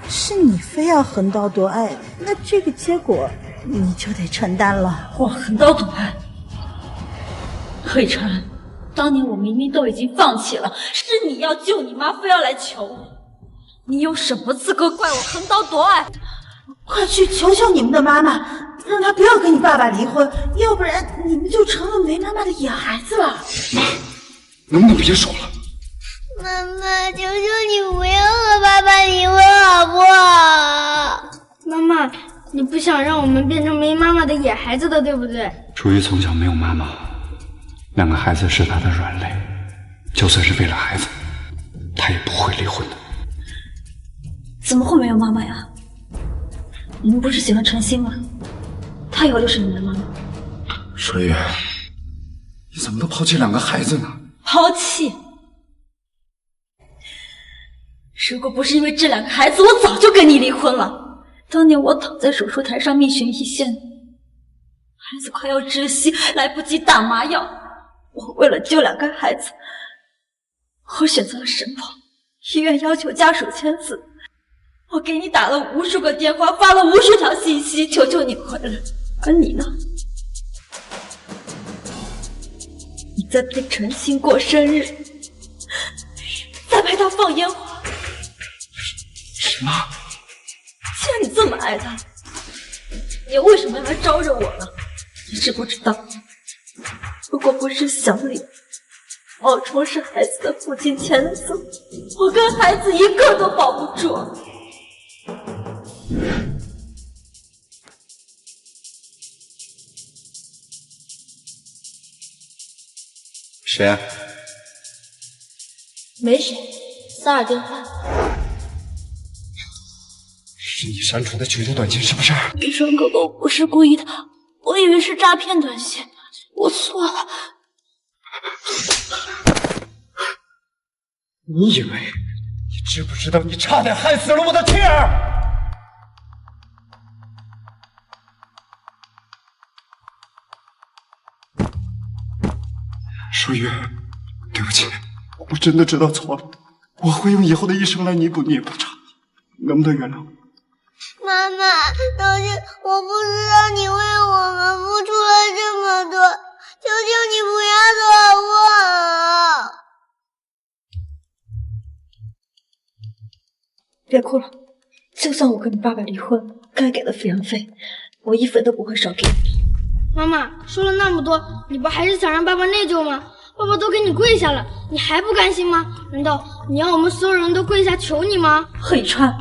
Speaker 5: 是你非要横刀夺爱，那这个结果你就得承担了。
Speaker 14: 我横刀夺爱？贺宇川，当年我明明都已经放弃了，是你要救你妈，非要来求我，你有什么资格怪我横刀夺爱？
Speaker 5: 快去求求你们的妈妈，让她不要跟你爸爸离婚，要不然你们就成了没妈妈的野孩子了。
Speaker 18: 妈，能不能别说了？
Speaker 4: 妈妈，求求你不要和爸爸离婚好不好？
Speaker 3: 妈妈，你不想让我们变成没妈妈的野孩子的，对不对？
Speaker 2: 淑瑜从小没有妈妈，2个孩子是她的软肋，就算是为了孩子，她也不会离婚的。
Speaker 14: 怎么会没有妈妈呀？你们不是喜欢陈星吗？她以后就是你们的妈妈。
Speaker 18: 淑瑜，你怎么能抛弃2个孩子呢？
Speaker 14: 抛弃？如果不是因为这2个孩子，我早就跟你离婚了。当年我躺在手术台上命悬一线，孩子快要窒息，来不及打麻药，我为了救2个孩子，我选择了申报，医院要求家属签字，我给你打了无数个电话，发了无数条信息，求求你回来。而你呢？你在陪陈星过生日，在陪他放烟花。
Speaker 18: 什么？
Speaker 14: 既然你这么爱他，你为什么要来招惹我呢？你知不知道，如果不是小李冒充是孩子的父亲签字，我跟孩子一个都保不住。
Speaker 2: 谁啊？
Speaker 21: 没谁，骚扰电话。
Speaker 18: 是你删除的群主短信是不是？
Speaker 21: 宇川哥哥，我不是故意的，我以为是诈骗短信，我错了。
Speaker 18: 你以为？你知不知道你差点害死了我的妻儿？淑瑜，对不起，我真的知道错了，我会用以后的一生来弥补你的补偿，能不能原谅我？
Speaker 4: 妈妈，当时我不知道你为我们付出了这么多，求求你不要走我。
Speaker 14: 别哭了，就算我跟你爸爸离婚，该给的抚养费，我1分都不会少给你。
Speaker 3: 妈妈说了那么多，你不还是想让爸爸内疚吗？爸爸都给你跪下了，你还不甘心吗？难道你要我们所有人都跪下求你吗？
Speaker 14: 贺宇川，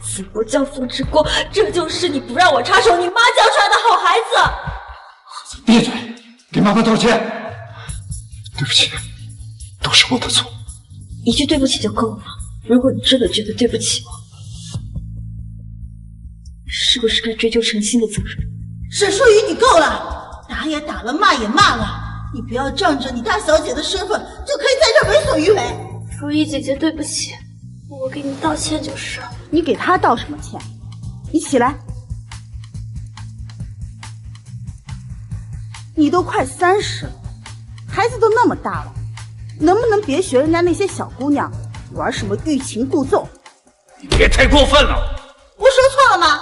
Speaker 14: 子不教父之过，这就是你不让我插手你妈教出来的好孩子。
Speaker 18: 闭嘴，给妈妈道歉。对不起，都是我的错。
Speaker 14: 一句对不起就够了。如果你真的觉得对不起我，是不是该追究陈星的责任？
Speaker 5: 沈淑瑜，你够了，打也打了，骂也骂了，你不要仗着你大小姐的身份就可以在这为所欲为。
Speaker 21: 如意姐姐，对不起，我给你道歉就是。
Speaker 5: 你给她道什么歉？你起来。你都快30了，孩子都那么大了，能不能别学人家那些小姑娘玩什么欲擒故纵？
Speaker 17: 你别太过分了！
Speaker 5: 我说错了吗？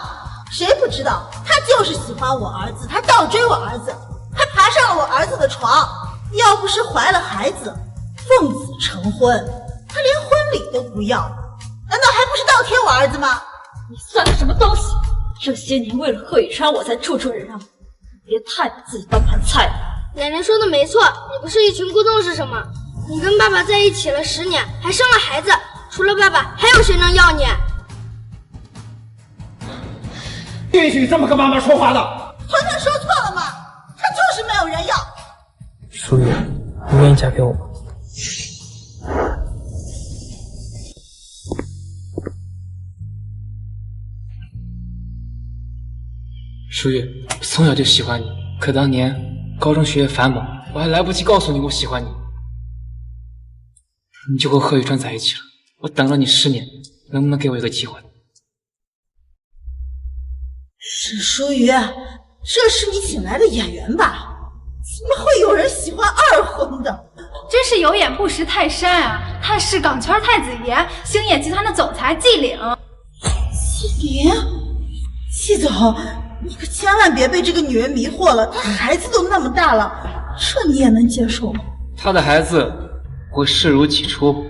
Speaker 5: 谁不知道他就是喜欢我儿子，他倒追我儿子，还爬上了我儿子的床。要不是怀了孩子，奉子成婚，他连婚礼都不要，难道还不是倒贴我儿子吗？
Speaker 21: 你算个什么东西？这些年为了贺宇川我才处处忍让，别太把自己当盘菜了。
Speaker 3: 奶奶说的没错，你不是欲擒故纵是什么？你跟爸爸在一起了10年，还生了孩子，除了爸爸还有谁能要你？
Speaker 17: 不允许这么跟妈妈说话的。
Speaker 5: 团团说错了吗？他就是没有人要。
Speaker 10: 舒雨，你愿意嫁给我吗？舒雨，我从小就喜欢你，可当年高中学业繁忙，我还来不及告诉你我喜欢你，你就和贺宇川在一起了。我等了你10年，能不能给我一个机会？
Speaker 5: 沈舒雨，这是你请来的演员吧？怎么会有人喜欢2婚的？
Speaker 19: 真是有眼不识泰山啊！他是港圈太子爷，星野集团的总裁季岭。
Speaker 5: 季岭，季总，你可千万别被这个女人迷惑了，她孩子都那么大了，这你也能接受吗？
Speaker 10: 他的孩子会视如己出。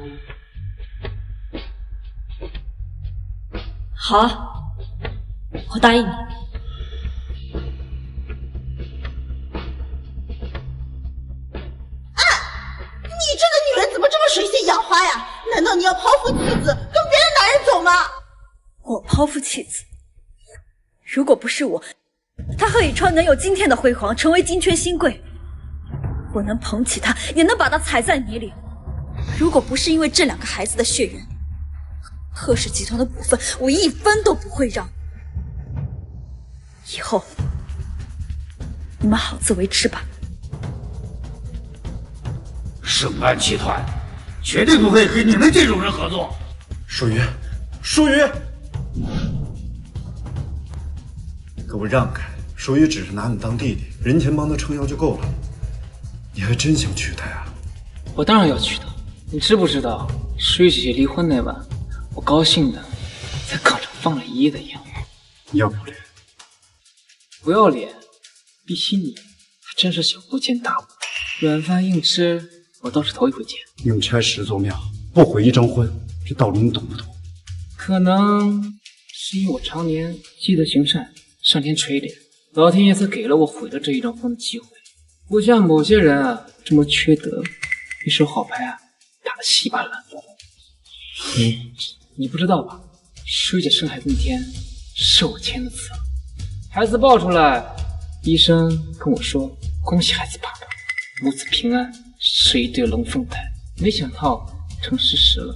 Speaker 21: 好啊，我答应你。
Speaker 5: 你这个女人怎么这么水性杨花呀？难道你要抛夫弃子，跟别的男人走吗？
Speaker 14: 我抛夫弃子？如果不是我，他贺宇川能有今天的辉煌，成为金圈新贵，我能捧起他，也能把他踩在泥里。如果不是因为这2个孩子的血缘，贺氏集团的股份我1分都不会让。以后你们好自为之吧。
Speaker 17: 盛安集团绝对不会和你们这种人合作。
Speaker 18: 舒雨，舒雨，给我让开！舒雨只是拿你当弟弟，人前帮他撑腰就够了，你还真想娶她呀？
Speaker 10: 我当然要娶她。你知不知道，舒雨姐姐离婚那晚，我高兴的在炕上放了1夜的烟。
Speaker 18: 你要不要脸？
Speaker 10: 不要脸，比起你，还真是小巫见大巫。软饭硬吃，我倒是头一回见。
Speaker 18: 宁拆10座庙，不毁1张婚，这道理你懂不懂？
Speaker 10: 可能是因为我常年积德行善，上天垂怜，老天爷才给了我毁了这1张婚的机会。不像某些人啊这么缺德，一手好牌啊打得稀巴烂。你不知道吧？舒雨姐生孩子那天是我签的字，孩子抱出来，医生跟我说恭喜孩子爸爸，母子平安，是一对龙凤胎。没想到成事实了。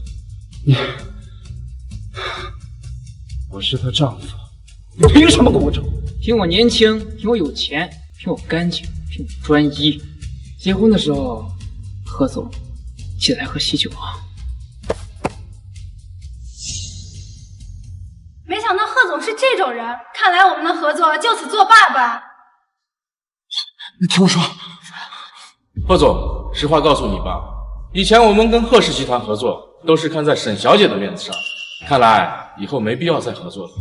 Speaker 18: 我是她丈夫，你凭什么跟我争？
Speaker 10: 凭我年轻，凭我有钱，凭我干净，凭我专一。结婚的时候，贺总记得还喝喜酒啊。
Speaker 19: 没想到贺总是这种人，看来我们的合作就此作罢吧。
Speaker 18: 你听我说，
Speaker 13: 贺总，实话告诉你吧，以前我们跟贺氏集团合作，都是看在沈小姐的面子上，看来以后没必要再合作了。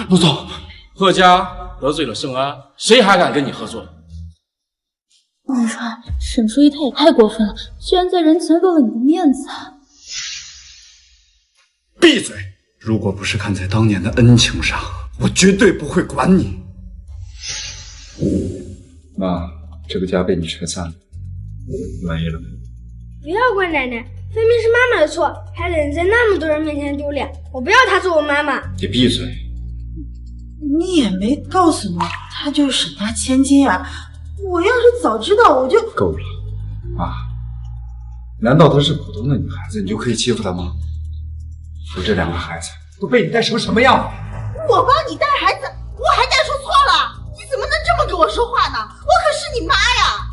Speaker 18: 陆总，
Speaker 13: 贺家得罪了盛安，谁还敢跟你合作？
Speaker 21: 陆川，沈书怡她也太过分了，居然在人前落了你的面子。
Speaker 18: 闭嘴！如果不是看在当年的恩情上，我绝对不会管你。
Speaker 2: 妈，这个家被你拆散了，满意了没？
Speaker 3: 不要怪奶奶，分明是妈妈的错，还得在那么多人面前丢脸。我不要她做我妈妈。
Speaker 2: 你闭嘴！
Speaker 5: 你也没告诉我她就是沈家千金啊！我要是早知道，我就……
Speaker 2: 够了，妈，难道她是普通的女孩子，你就可以欺负她吗？就这2个孩子都被你带成什么样？
Speaker 5: 我帮你带孩子，我还带出错了？你怎么能这么跟我说话呢？我可是你妈呀！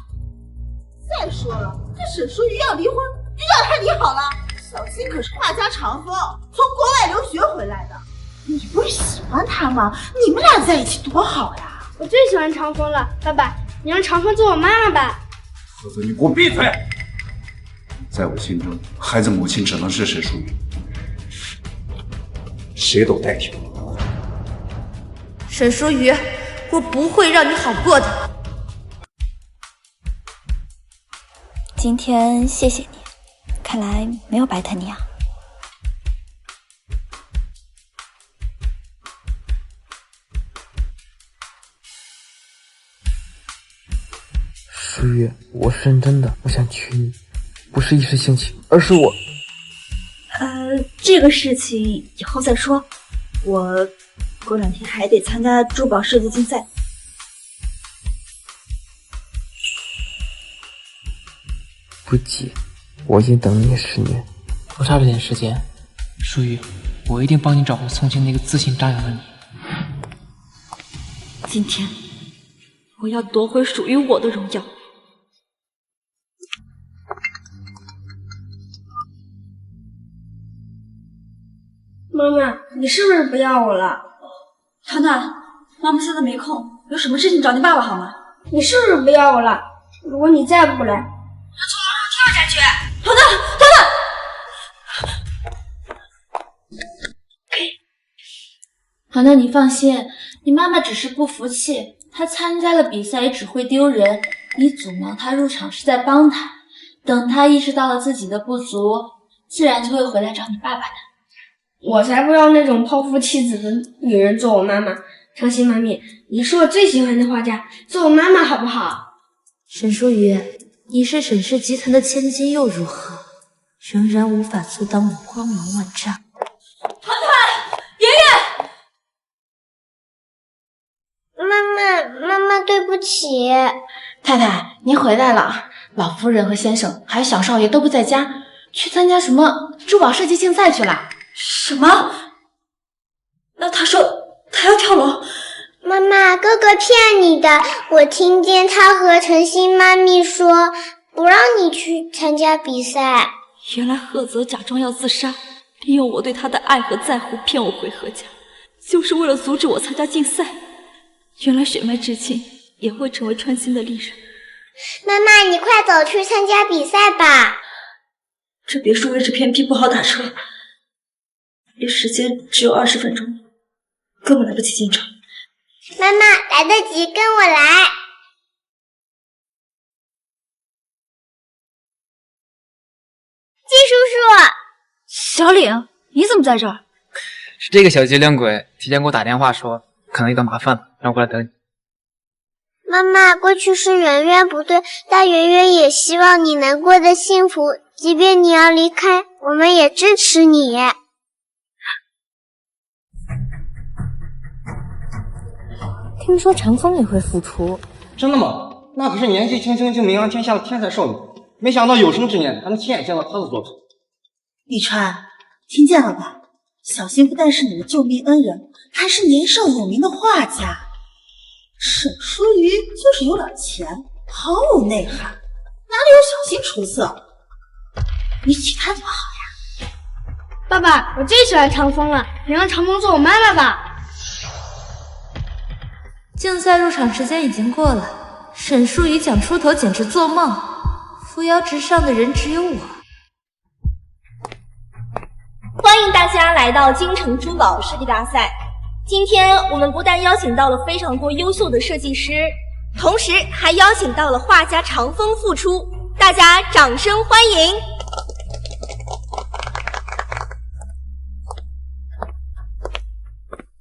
Speaker 5: 再说了，这沈书怡要离婚，就让她离好了。小新可是画家常风，从国外留学回来的。你不是喜欢他吗？你们俩在一起多好呀！
Speaker 3: 我最喜欢长风了。爸爸，你让长风做我妈妈吧。
Speaker 18: 盒子，你给我闭嘴！在我心中，孩子母亲只能是沈淑雨，谁都代替不了。
Speaker 1: 沈淑雨，我不会让你好过的。
Speaker 14: 今天谢谢你，看来没有白疼你啊。
Speaker 10: 淑雨，我是认真的，我想娶你，不是一时兴起，而是我……
Speaker 14: 这个事情以后再说。我过2天还得参加珠宝设计竞赛。
Speaker 10: 不急，我已经等你10年，不差这点时间。淑雨，我一定帮你找回从前那个自信张扬的你。
Speaker 14: 今天，我要夺回属于我的荣耀。
Speaker 3: 妈妈，你是不是不要我了？
Speaker 14: 糖糖，妈妈现在没空，有什么事情找你爸爸好吗？
Speaker 3: 你是不是不要我了？如果你再不来，
Speaker 14: 我从楼上跳下去！糖糖，糖
Speaker 21: 糖！糖糖，你放心，你妈妈只是不服气，她参加了比赛也只会丢人，你阻挠她入场是在帮她。等她意识到了自己的不足，自然就会回来找你爸爸的。
Speaker 3: 我才不要那种抛夫弃子的女人做我妈妈。长心妈咪，你是我最喜欢的画家，做我妈妈好不好？
Speaker 1: 沈淑雨，你是沈氏集团的千金又如何？仍然无法阻挡我光芒万丈。
Speaker 21: 糖糖，圆圆，
Speaker 4: 妈妈，对不起。
Speaker 21: 太太，您回来了。老夫人和先生还有小少爷都不在家，去参加什么珠宝设计竞赛去了。
Speaker 14: 什么？那他说他要跳楼？
Speaker 4: 妈妈，哥哥骗你的，我听见他和诚心妈咪说不让你去参加比赛。
Speaker 14: 原来赫泽假装要自杀，利用我对他的爱和在乎骗我回何家，就是为了阻止我参加竞赛。原来血脉至亲也会成为川心的利刃。
Speaker 4: 妈妈，你快走去参加比赛吧。
Speaker 14: 这别墅位置偏僻，不好打车，离时间只有20分钟，根本来不及进场。
Speaker 4: 妈妈，来得及，跟我来。季叔叔，
Speaker 14: 小岭，你怎么在这儿？
Speaker 10: 是这个小机灵鬼提前给我打电话说，可能遇到麻烦了，让我过来等你。
Speaker 4: 妈妈，过去是圆圆不对，但圆圆也希望你能过得幸福，即便你要离开，我们也支持你。
Speaker 1: 听说长风也会复出，
Speaker 7: 真的吗？那可是年纪轻轻就名扬天下的天才少女，没想到有生之年还能亲眼见到她的作品。
Speaker 5: 李川，听见了吧？小新不但是你的救命恩人，还是年少有名的画家。沈淑瑜就是有点钱，毫无内涵，哪里有小新出色？比起他就好呀。
Speaker 3: 爸爸，我最喜欢长风了，你让长风做我妈妈吧。
Speaker 1: 竞赛入场时间已经过了，沈淑仪讲出头简直做梦，扶摇直上的人只有我。
Speaker 8: 欢迎大家来到京城珠宝设计大赛。今天我们不但邀请到了非常多优秀的设计师，同时还邀请到了画家长风复出，大家掌声欢迎。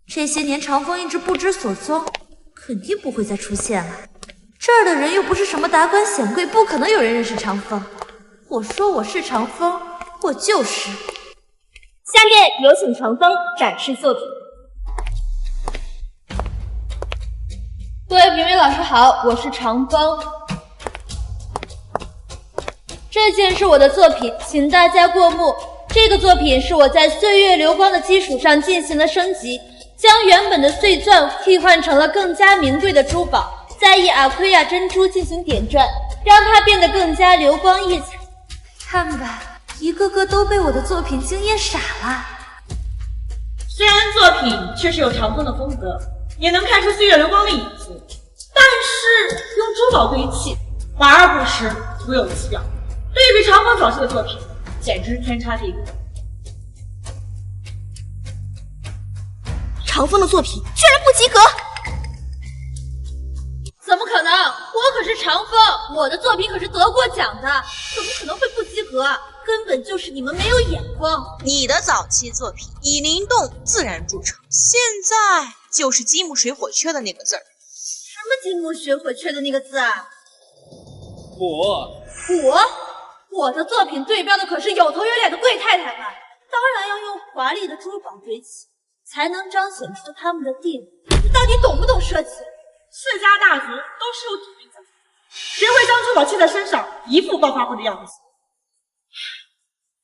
Speaker 1: 这些年长风一直不知所踪，肯定不会再出现了。这儿的人又不是什么达官显贵，不可能有人认识长风。我说我是长风，我就是。
Speaker 8: 下面有请长风展示作品。
Speaker 21: 各位评委老师好，我是长风。这件是我的作品，请大家过目。这个作品是我在岁月流光的基础上进行了升级，将原本的碎钻替换成了更加名贵的珠宝，再以阿奎亚珍珠进行点缀，让它变得更加流光溢彩。
Speaker 1: 看吧，一个个都被我的作品惊艳傻了。
Speaker 8: 虽然作品确实有长风的风格，
Speaker 9: 也能看出岁月流光的影子，但是用珠宝堆砌，华而不实，徒有其表。对比长风早期的作品，简直是天差地别。
Speaker 8: 长风的作品居然不及格！
Speaker 21: 怎么可能？我可是长风，我的作品可是得过奖的，怎么可能会不及格？根本就是你们没有眼光。
Speaker 22: 你的早期作品以灵动自然著称，现在就是金木水火缺的那个字儿。
Speaker 21: 什么金木水火缺的那个字啊？
Speaker 10: 火。
Speaker 21: 我的作品对标的可是有头有脸的贵太太们，当然要用华丽的珠宝堆砌，才能彰显出他们的地位。你到底懂不懂设计？
Speaker 9: 世家大族都是有底蕴的，谁会将珠宝系在身上，一副暴发户的样子？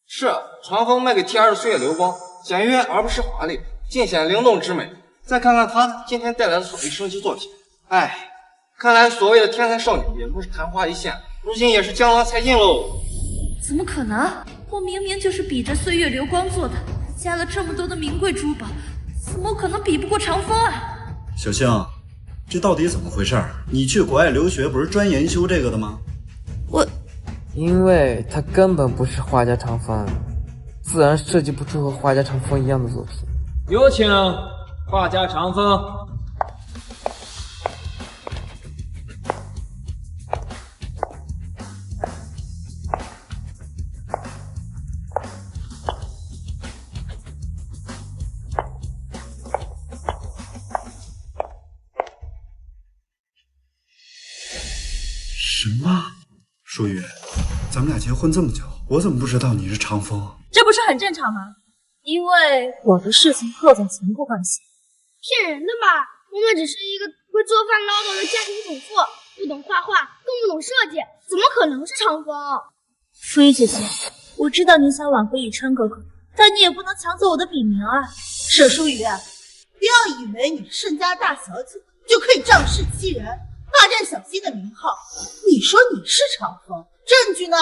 Speaker 7: 是长风卖给 T2的岁月流光，简约而不失华丽，尽显灵动之美。再看看他今天带来的所谓升级作品，哎，看来所谓的天才少女也不是昙花一现，如今也是江郎才尽喽。
Speaker 21: 怎么可能？我明明就是比着岁月流光做的，加了这么多的名贵珠宝，怎么可能比不过长风啊？
Speaker 18: 小星，这到底怎么回事？你去国外留学不是专研修这个的吗？
Speaker 10: 因为他根本不是画家长风，自然设计不出和画家长风一样的作品。有请画家长风。
Speaker 18: 什么？舒雨，咱们俩结婚这么久，我怎么不知道你是长风？
Speaker 21: 这不是很正常吗？因为我的事情贺总从不关心。
Speaker 3: 骗人的吧？我们只是一个会做饭唠叨的家庭主妇，不懂画画，更不懂设计，怎么可能是长风？
Speaker 21: 舒雨姐姐，我知道你想挽回以琛哥哥，但你也不能抢走我的笔名啊！
Speaker 5: 沈舒雨，不要以为你是盛家大小姐就可以仗势欺人，霸占小溪的名号。你说你是长风，证据呢？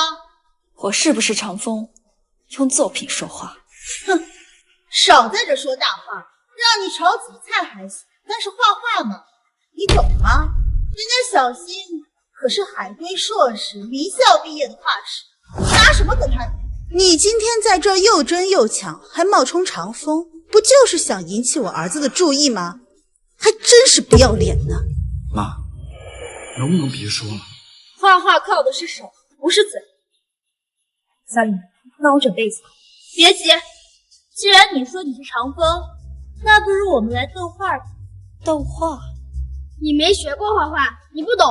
Speaker 14: 我是不是长风，用作品说话。
Speaker 5: 哼，少在这说大话，让你炒几个菜还行，但是画画嘛，你懂吗？人家小新可是海归硕士，名校毕业的画师，你拿什么跟他比？你今天在这又争又抢，还冒充长风，不就是想引起我儿子的注意吗？还真是不要脸呢！
Speaker 18: 妈，能不能别说了？
Speaker 21: 画画靠的是手，不是嘴。小李，帮我准备一下。别急，既然你说你是长风，那不如我们来斗画吧。
Speaker 14: 斗画？
Speaker 3: 你没学过画画，你不懂。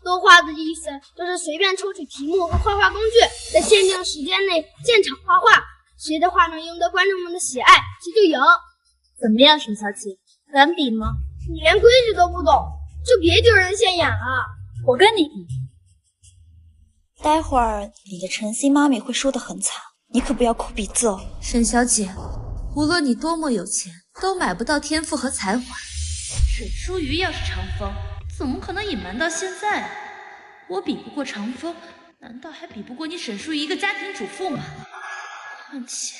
Speaker 3: 斗画的意思就是随便抽取题目和画画工具，在限定时间内现场画画，谁的画能赢得观众们的喜爱，谁就赢。
Speaker 21: 怎么样，沈小姐，敢比吗？
Speaker 3: 你连规矩都不懂，就别丢人现眼了。
Speaker 21: 我跟你比。
Speaker 14: 待会儿你的晨曦妈咪会输得很惨，你可不要哭鼻子哦。
Speaker 1: 沈小姐，无论你多么有钱，都买不到天赋和才华。
Speaker 21: 沈舒瑜要是长风，怎么可能隐瞒到现在啊？我比不过长风，难道还比不过你沈舒瑜一个家庭主妇吗？况且……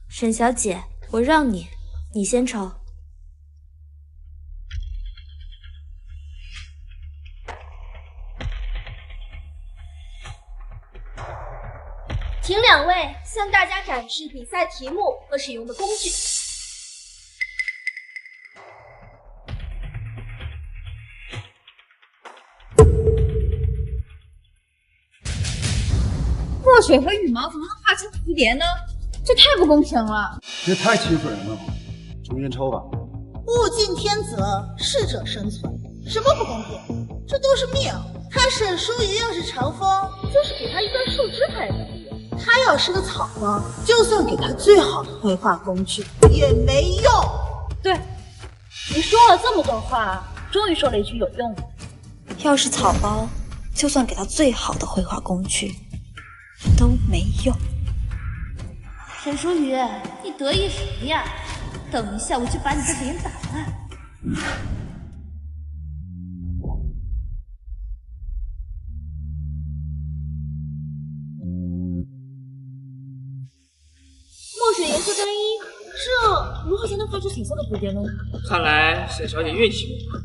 Speaker 1: 沈小姐，我让你，你先抽。
Speaker 8: 请两位向大家展示比赛题目和使用的工具。
Speaker 9: 墨水和羽毛怎么能画成蝴蝶呢？这太不公平了！
Speaker 18: 这太欺负人了，重新抽吧。
Speaker 5: 物竞天择，适者生存，什么不公平？这都是命。他沈舒瑜要是长风，
Speaker 21: 就是给他一根树枝他也不要。
Speaker 5: 他要是个草包，就算给他最好的绘画工具也没用。
Speaker 21: 对，你说了这么多话，终于说了一句有用的。
Speaker 14: 要是草包，就算给他最好的绘画工具都没用。
Speaker 21: 沈舒瑜，你得意什么呀？等一下我就把你的脸打烂。色单一，这如何才能发出彩色的蝴蝶呢？
Speaker 10: 看来沈小姐运气不好。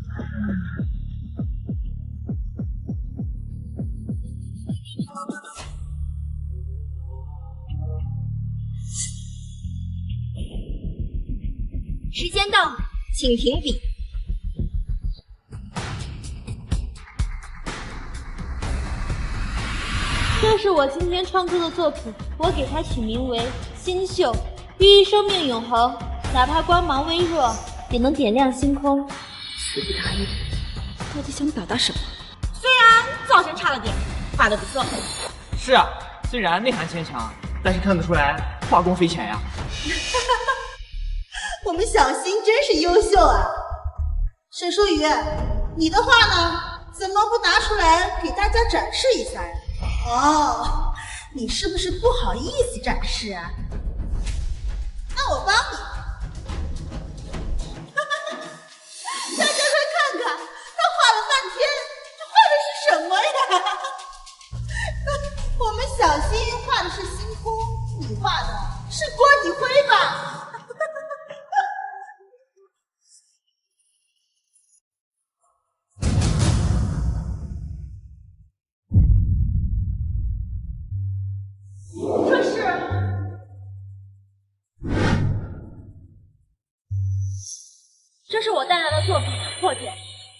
Speaker 8: 时间到，请停笔。
Speaker 21: 这是我今天创作的作品，我给它取名为《星宿》，寓意生命永恒，哪怕光芒微弱，也能点亮星空。
Speaker 14: 死不答应，到底想表达什么？
Speaker 8: 虽然造型差了点，画的不错。
Speaker 10: 是啊，虽然内涵牵强，但是看得出来画工匪浅呀。
Speaker 5: 我们小新真是优秀啊！沈淑雨，你的画呢？怎么不拿出来给大家展示一下呀？哦，你是不是不好意思展示啊？那我帮你。大家快看看，他画了半天，这画的是什么呀？我们小新画的是星空，你画的是锅底灰吧？
Speaker 21: 这是我带来的作品《破茧》，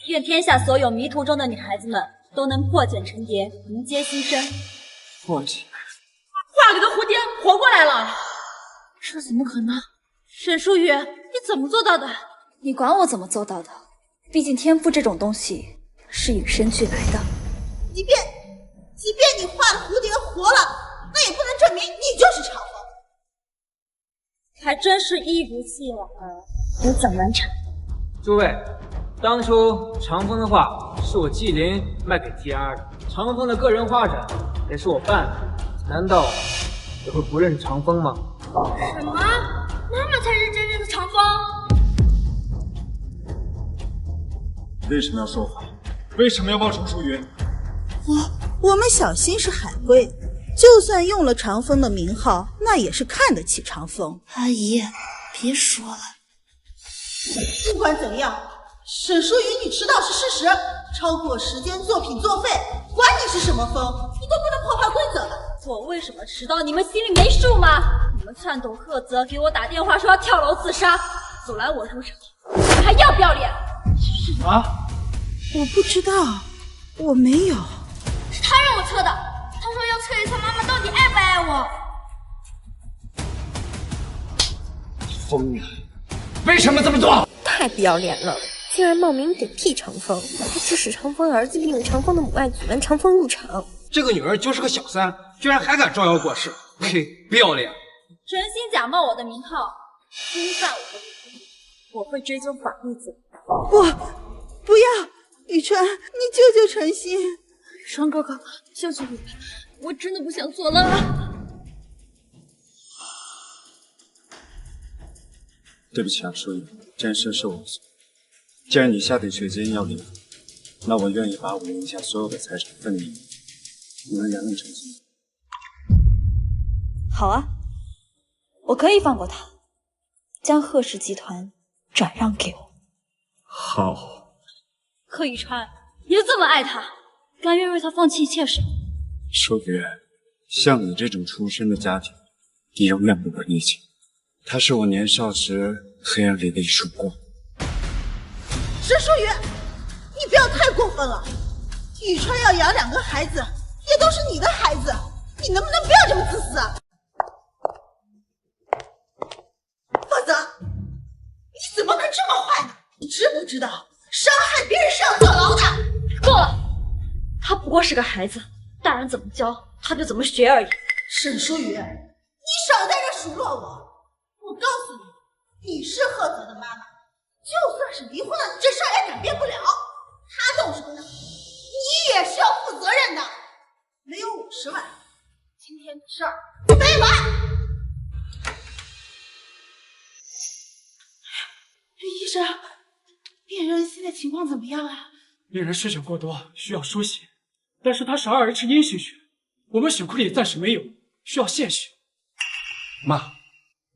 Speaker 21: 愿天下所有迷途中的女孩子们都能破茧成蝶，迎接新生。
Speaker 10: 破茧，
Speaker 21: 画里的蝴蝶活过来了，这怎么可能？沈淑雨，你怎么做到的？
Speaker 19: 你管我怎么做到的？毕竟天赋这种东西是与生俱来的。
Speaker 5: 即便你画的蝴蝶活了，那也不能证明你就是长风。
Speaker 21: 还真是一如既往，无讲难产。
Speaker 10: 诸位，当初长风的画是我纪灵卖给 TR 的，长风的个人画展也是我办的，难道也会不认识长风吗？
Speaker 3: 什么？妈妈才是真正的长风？
Speaker 18: 为什么要说谎？为什么要冒充淑云？
Speaker 5: 我们小新是海归，就算用了长风的名号，那也是看得起长风。
Speaker 1: 阿姨，别说了。
Speaker 5: 不管怎样，沈淑云，你迟到是事实，超过时间作品作废，管你是什么风，你都不能破坏规则的。
Speaker 21: 我为什么迟到？你们心里没数吗？你们篡夺赫泽给我打电话说要跳楼自杀，阻拦我入场，你们还要不要脸？
Speaker 10: 什么？
Speaker 5: 我不知道，我没有。
Speaker 3: 是他让我测的，他说要测一测妈妈到底爱不爱我。
Speaker 18: 疯了！为什么这么做？
Speaker 8: 太不要脸了，竟然冒名顶替长风，还指使长风儿子利用长风的母爱阻拦长风入场。
Speaker 7: 这个女儿就是个小三，居然还敢招摇过市，呸！不要脸！
Speaker 21: 存心假冒我的名号，侵犯我的领地，我会追究法律责任。
Speaker 5: 不要，雨川，你救救陈心！
Speaker 21: 双哥哥，救救我！我真的不想做了。
Speaker 18: 对不起啊，淑云，这件事是我错。既然你下定决心要离婚，那我愿意把我名下所有的财产分你。你能原谅陈心？
Speaker 19: 好啊，我可以放过他，将贺氏集团转让给我。
Speaker 18: 好。
Speaker 21: 贺宇川，你就这么爱他，甘愿为他放弃一切什么？
Speaker 18: 淑云，像你这种出身的家庭，你永远不会理解。它是我年少时黑暗里的一束光。
Speaker 5: 沈淑云，你不要太过分了。宇川要养2个孩子，也都是你的孩子，你能不能不要这么自私啊？否则，你怎么能这么坏呢？你知不知道，伤害别人是要坐牢的？
Speaker 21: 够了，他不过是个孩子，大人怎么教他就怎么学而已。
Speaker 5: 沈淑云，你少在这数落我。我告诉你，你是赫泽的妈妈，就算是离婚了，你这事儿也改变不了。他动手的，你也是要负责任的。没有50万，今天的事儿没完。医生，病人现在情况怎么样啊？
Speaker 6: 病人血血过多，需要输血，但是他是2H 阴性血，我们血库里暂时没有，需要献血。
Speaker 7: 妈，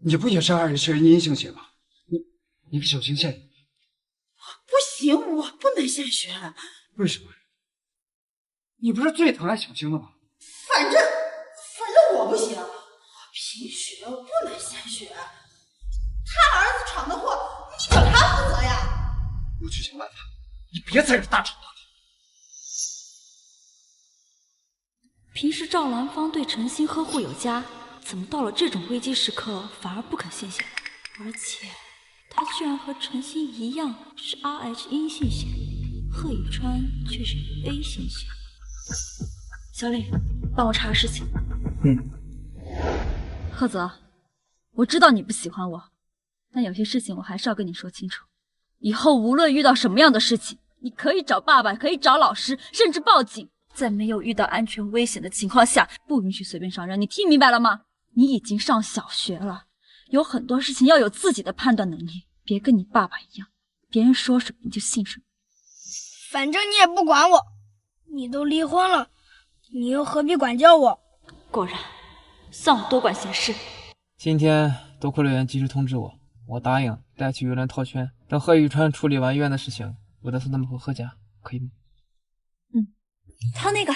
Speaker 18: 你不也是RH阴性血吗？你个小青线，
Speaker 5: 不行，我不能献血。
Speaker 18: 为什么？你不是最疼爱小青的吗？
Speaker 5: 反正我不行，我贫血，我不能献血。他儿子闯的祸，你找他负责呀！
Speaker 18: 我去想办法，你别在这大吵大闹。
Speaker 14: 平时赵兰芳对陈星呵护有加，怎么到了这种危机时刻反而不肯献血了？而且他居然和陈星一样是 RH 阴性血，贺宇川却是 A 型血。小李，帮我查个事情。贺泽，我知道你不喜欢我，但有些事情我还是要跟你说清楚。以后无论遇到什么样的事情，你可以找爸爸，可以找老师，甚至报警。在没有遇到安全危险的情况下，不允许随便上任，你听明白了吗？你已经上小学了，有很多事情要有自己的判断能力，别跟你爸爸一样，别人说什么你就信什么。
Speaker 3: 反正你也不管我，你都离婚了，你又何必管教我？
Speaker 14: 果然，算我多管闲事。
Speaker 10: 今天多亏了员及时通知我，我答应带去游轮套圈。等贺宇川处理完医院的事情，我再送他们回贺家，可以吗？
Speaker 19: 他那个，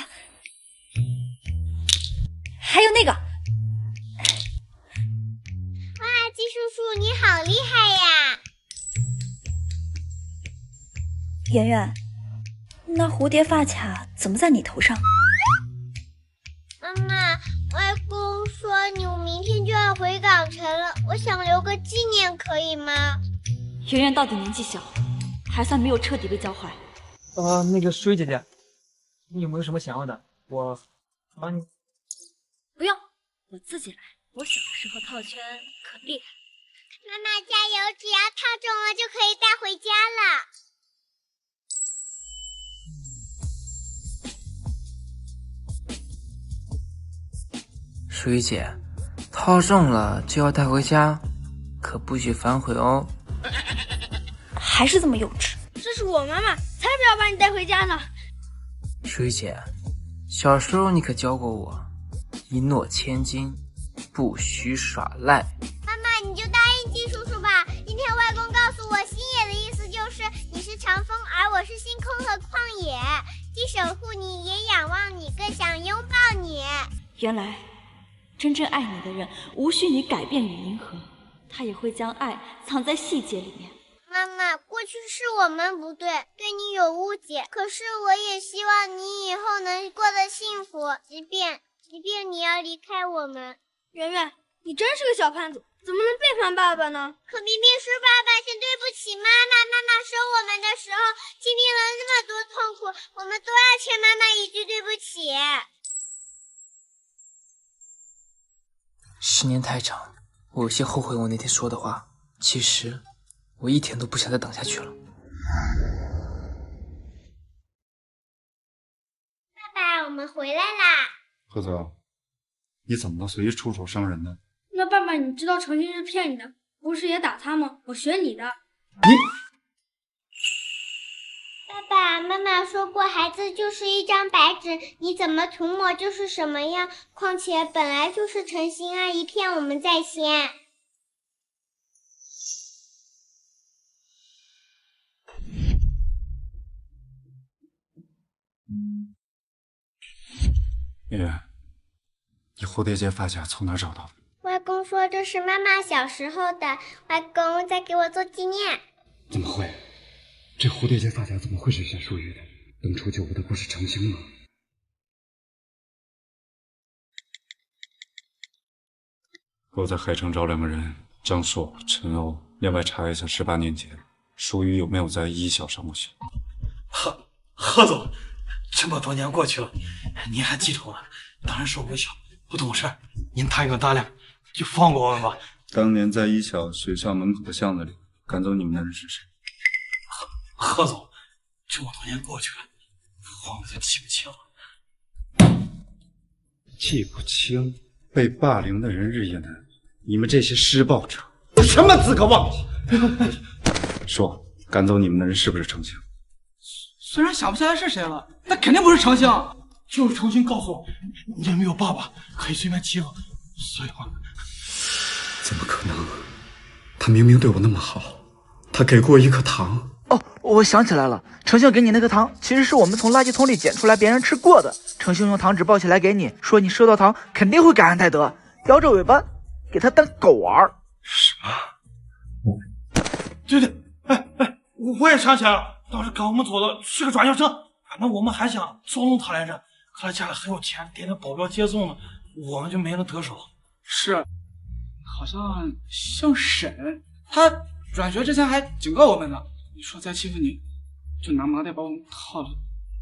Speaker 19: 还有那个。
Speaker 4: 哇，季叔叔你好厉害呀！
Speaker 19: 圆圆，那蝴蝶发卡怎么在你头上？
Speaker 4: 妈妈，外公说你明天就要回港城了，我想留个纪念，可以吗？
Speaker 14: 圆圆到底年纪小，还算没有彻底被教坏。
Speaker 10: 那个舒雨姐姐，你有没有什么想要的？我帮你。
Speaker 19: 不用，我自己来。我小时候套圈可厉害。
Speaker 4: 妈妈加油，只要套中了就可以带回家了。
Speaker 10: 舒雨姐，套中了就要带回家，可不许反悔哦。
Speaker 19: 还是这么幼稚。
Speaker 3: 这是我妈妈，才不要把你带回家呢。
Speaker 10: 舒雨姐，小时候你可教过我，一诺千金，不许耍赖。
Speaker 4: 妈妈，你就答应季叔叔吧。今天外公告诉我，星野的意思就是你是长风，而我是星空和旷野，既守护你，也仰望你，更想拥抱你。
Speaker 14: 原来，真正爱你的人，无需你改变与迎合，他也会将爱藏在细节里面。
Speaker 4: 妈妈，过去是我们不对，对你有误解，可是我也希望你以后能过得幸福，即便你要离开我们。
Speaker 3: 圆圆，你真是个小叛徒，怎么能背叛爸爸呢？
Speaker 4: 可明明是爸爸先对不起妈妈，妈妈生我们的时候经历了那么多痛苦，我们都要欠妈妈一句对不起。
Speaker 10: 10年太长，我有些后悔我那天说的话。其实我一天都不想再等下去了。
Speaker 4: 爸爸，我们回来啦！
Speaker 18: 贺泽，你怎么能随意出手伤人呢？
Speaker 3: 那爸爸，你知道程心是骗你的，不是也打他吗？我学你的。
Speaker 4: 爸爸妈妈说过，孩子就是一张白纸，你怎么涂抹就是什么样。况且本来就是陈心阿姨骗我们在先。
Speaker 18: 圆圆，你蝴蝶结发卡从哪找到的？
Speaker 4: 外公说这是妈妈小时候的，外公在给我做纪念。
Speaker 18: 怎么会？这蝴蝶结发卡怎么会是夏淑玉的？当初救我的不是程星吗？我在海城找2个人，张硕、陈欧，另外查一下18年前淑玉有没有在一小上过学。
Speaker 17: 贺总，这么多年过去了，您还记仇呢？当然是我小，不懂事，您大用大量，就放过我们吧。
Speaker 2: 当年在一小学校门口的巷子里赶走你们的人是谁？
Speaker 17: 贺总，这么多年过去了，我们都记不清了。
Speaker 18: 记不清？被霸凌的人日夜难，你们这些施暴者有什么资格忘记？说，赶走你们的人是不是程星？
Speaker 6: 虽然想不起来是谁了，但肯定不是程星。
Speaker 17: 就是程星告诉我，你也没有爸爸可以随便欺负，所以
Speaker 18: 怎么可能？他明明对我那么好，他给过我一颗糖。
Speaker 11: 哦，我想起来了，程星给你那颗糖，其实是我们从垃圾桶里捡出来，别人吃过的。程星用糖纸包起来给你，说你收到糖肯定会感恩戴德，摇着尾巴给他当狗玩。
Speaker 18: 什么？
Speaker 6: 对，我也想起来了，当时赶我们走的是个转校生，反正我们还想捉弄他来着，可他家里很有钱，点保镖接送了，我们就没能得手。
Speaker 10: 是，好像沈，他转学之前还警告我们呢。你说再欺负你，就拿麻袋把我们套了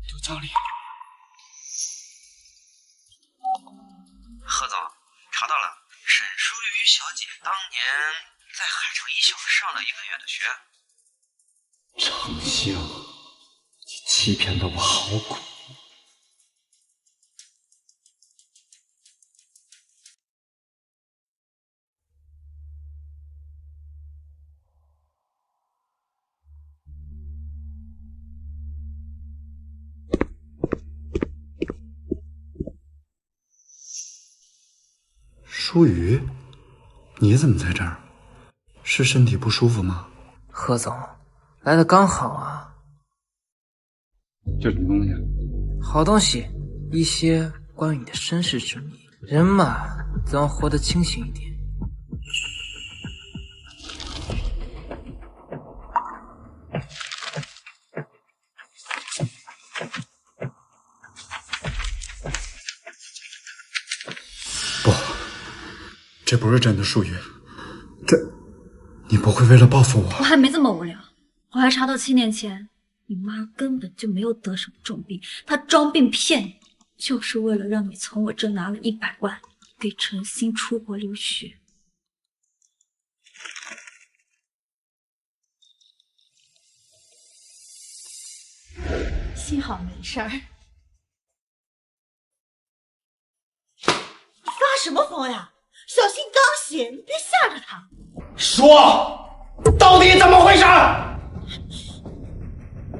Speaker 10: 丢江里。
Speaker 16: 何总，查到了，沈淑玉小姐当年在海城一小上了1个月的学。
Speaker 18: 程星，你欺骗得我好苦。舒雨，你怎么在这儿？是身体不舒服吗？
Speaker 11: 何总，来的刚好啊。
Speaker 2: 这什么东西啊？
Speaker 11: 好东西，一些关于你的身世之谜。人嘛，总要活得清醒一点。
Speaker 18: 这不是真的，舒雨，你不会为了报复我？
Speaker 19: 我还没这么无聊，我还查到7年前，你妈根本就没有得什么重病，她装病骗你，就是为了让你从我这拿了100万给程心出国留学。
Speaker 15: 幸好没事儿。发什么疯呀？小心刚醒，你别吓着他。
Speaker 6: 说，到底怎么回事？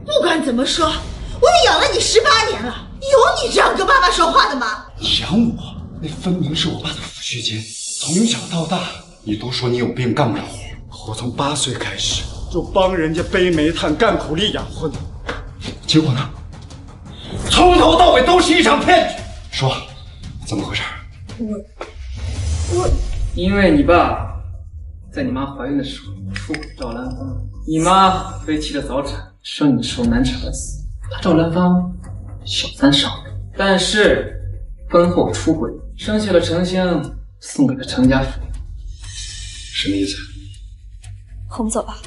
Speaker 15: 不管怎么说，我也养了你18年了，有你这样跟爸爸说话的吗？
Speaker 18: 你养我，那分明是我爸的抚恤金。从小到大，你都说你有病干不了活，我从8岁开始就帮人家背煤炭干苦力养活你，结果呢？从头到尾都是一场骗局。说，怎么回事？
Speaker 10: 我因为你爸在你妈怀孕的时候出轨赵兰芳，你妈悲戚的早产，生你的时候难产而死，他赵兰芳小3上位，但是婚后出轨，生下了程星，送给了程家府。
Speaker 18: 什么意思？
Speaker 19: 我们走吧。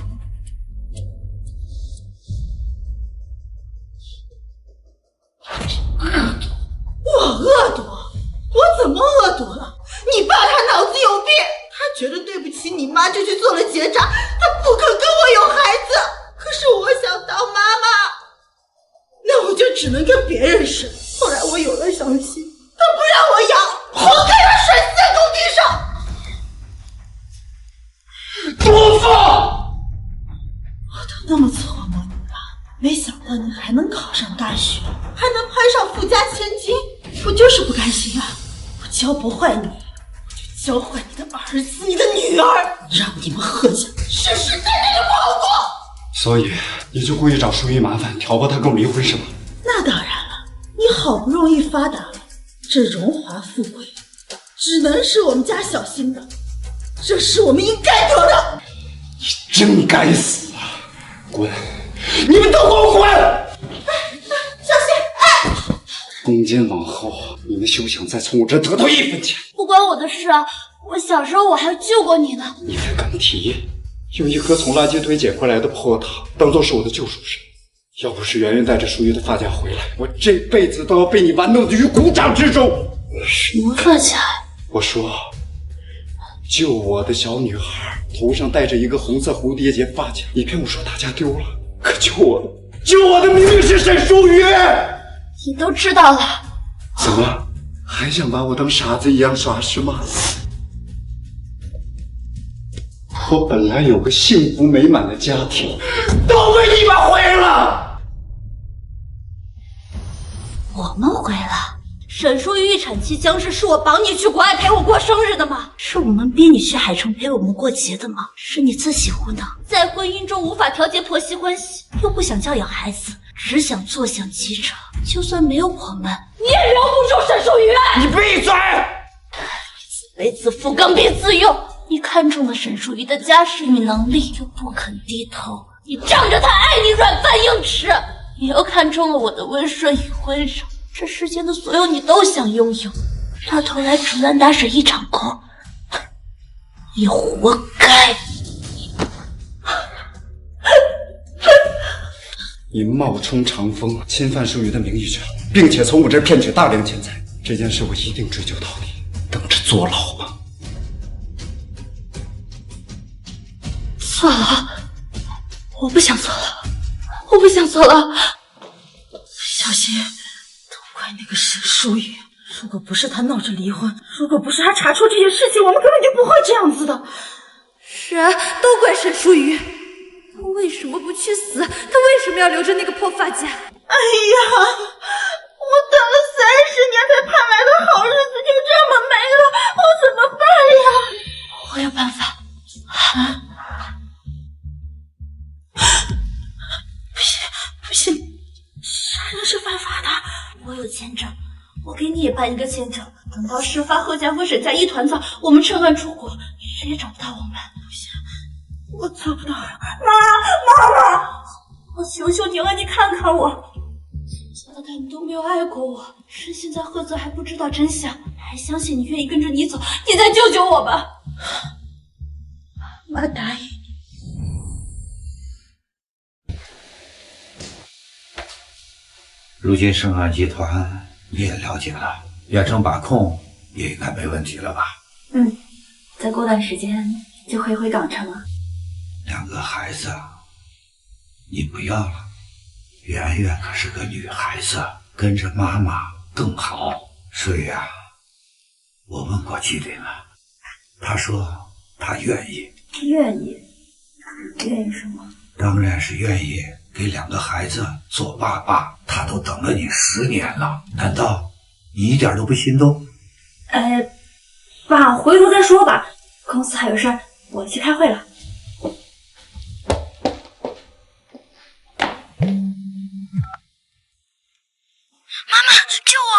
Speaker 15: 我恶毒？我怎么恶毒了？你爸他脑子有病，他觉得对不起你妈就去做了结扎，他不肯跟我有孩子。可是我想当妈妈，那我就只能跟别人生。后来我有了小新，他不让我养，活该他摔死在工地上。
Speaker 6: 毒妇！
Speaker 15: 我都那么琢磨你了，没想到你还能考上大学，还能攀上富家千金，我就是不甘心啊！我教不坏你，我就教坏你的儿子、你的女儿，让你们贺家世世代代都不好过。
Speaker 18: 所以你就故意找舒玉麻烦，挑拨他跟我离婚是吗？
Speaker 15: 那当然了，你好不容易发达了，这荣华富贵只能是我们家小新的，这是我们应该得的。
Speaker 18: 你真该死啊！滚！你们都给我滚！
Speaker 15: 小新，
Speaker 18: 从今往后，你们休想再从我这得到1分钱。
Speaker 1: 不关我的事啊！我小时候我还救过你呢。
Speaker 18: 你还敢提？用一颗从垃圾堆捡回来的破塔当做是我的救赎神，要不是圆圆带着淑玉的发夹回来，我这辈子都要被你玩弄于股掌之中。
Speaker 1: 什么发夹？
Speaker 18: 我说，救我的小女孩头上戴着一个红色蝴蝶结发夹，你骗我说大家丢了，可救我的明明是沈淑玉。
Speaker 1: 你都知道了？
Speaker 18: 怎么还想把我当傻子一样耍是吗？我本来有个幸福美满的家庭，都被你们毁了。
Speaker 1: 我们毁了？
Speaker 21: 沈淑玉预产期僵尸是我绑你去国外陪我过生日的吗？是我们逼你去海城陪我们过节的吗？是你自己胡闹，在婚姻中无法调节婆媳关系，又不想教养孩子，只想坐享其成。就算没有我们，你也留不住沈淑玉。
Speaker 6: 你闭嘴！
Speaker 21: 为自负更比自用。你看中了沈淑玉的家世与能力，又不肯低头，你仗着她爱你软饭硬吃。你又看中了我的温顺与温柔，这世间的所有你都想拥有，到头来竹篮打水一场空，你活该。
Speaker 18: 你冒充长风，侵犯淑玉的名誉权，并且从我这儿骗取大量钱财，这件事我一定追究到底，等着坐牢吧。
Speaker 21: 坐牢？我不想坐牢，我不想坐牢。
Speaker 15: 小心，都怪那个沈淑玉。如果不是她闹着离婚，如果不是她查出这些事情，我们根本就不会这样子的。
Speaker 21: 是啊，都怪沈淑玉。她为什么不去死？她为什么要留着那个破发夹？
Speaker 15: 哎呀，我等了30年才盼来的好日子就这么没了，我怎么办呀？
Speaker 21: 我有办法。
Speaker 15: 不行，杀人是犯法的。
Speaker 21: 我有签证，我给你也办一个签证。等到事发，贺家和沈家一团糟，我们趁乱出国，谁也找不到我们。
Speaker 15: 不行，我做不到。妈，
Speaker 21: 我求求你了，你看看我。从小到大你都没有爱过我，是现在贺泽还不知道真相，还相信你愿意跟着你走，你再救救我吧。
Speaker 15: 妈答应。
Speaker 17: 如今盛汉集团你也了解了，远程把控也应该没问题了吧？
Speaker 21: 再过段时间就会回港城了。
Speaker 17: 2个孩子你不要了，圆圆可是个女孩子，跟着妈妈更好。所以啊，我问过季林了，他说他愿意。
Speaker 21: 愿意什么？
Speaker 17: 当然是愿意给2个孩子做爸爸。他都等了你10年了，难道你一点都不心动？
Speaker 21: 爸，回头再说吧，公司还有事儿，我去开会了。
Speaker 4: 妈妈，救
Speaker 21: 我！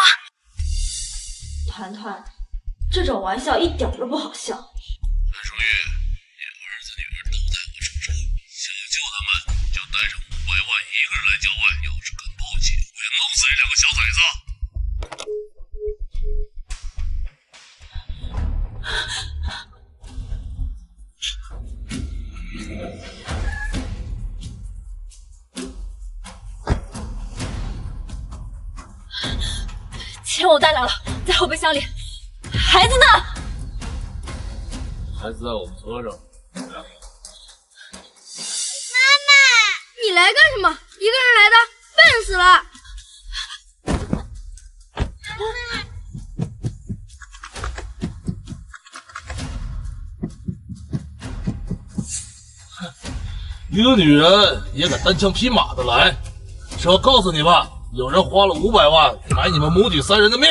Speaker 21: 团团，这种玩笑一点都不好笑。
Speaker 13: 韩淑玉，你儿子女儿都在我手上，想救他们就带上500万一个人来郊外，要是敢抛弃，我就弄死这2个小崽子。
Speaker 21: 钱我带来了，在后备箱里。孩子呢？
Speaker 13: 孩子在我们车上。
Speaker 3: 你来干什么？一个人来的，笨死了！
Speaker 13: 一个女人也敢单枪匹马的来，是我告诉你吧，有人花了500万买你们母女3人的命。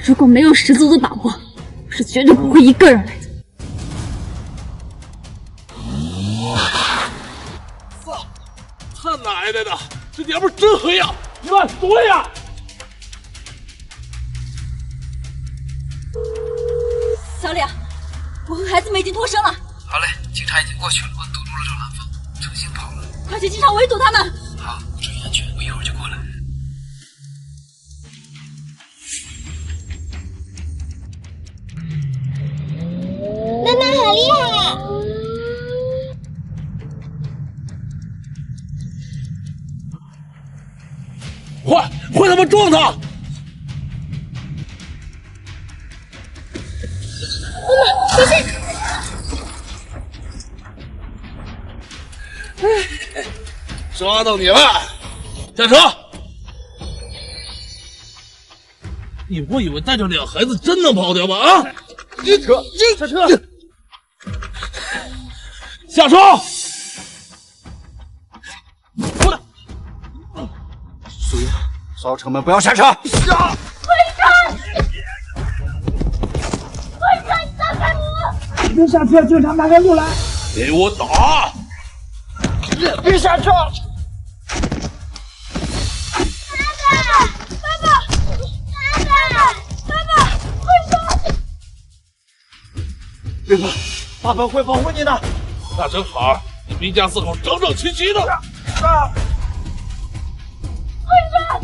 Speaker 21: 如果没有十足的把握，我是绝对不会一个人来的。
Speaker 13: 操！他奶奶的，这娘们真黑呀！你们躲呀！
Speaker 21: 小李，我和孩子们已经脱身了。
Speaker 16: 好嘞，警察已经过去了，我堵住了这拦房，程心跑了。
Speaker 21: 快去机场围堵他们！
Speaker 16: 好，注意安全，我一会儿就过来。
Speaker 4: 妈妈好厉害！
Speaker 13: 快他妈撞他！
Speaker 4: 妈妈，小心！
Speaker 13: 抓到你了！下车！你不以为带着俩孩子真能跑掉吗？啊！
Speaker 11: 下车！
Speaker 13: 下车！
Speaker 18: 过来！苏月，所有城门不要下车！
Speaker 4: 会长！会长，你放开我！
Speaker 11: 别下车，警察马上就来！
Speaker 13: 给我打！
Speaker 11: 别下车！
Speaker 18: 别怕，爸爸会保护你的。
Speaker 13: 那正好，你兵家四口整整齐齐的。
Speaker 4: 会长，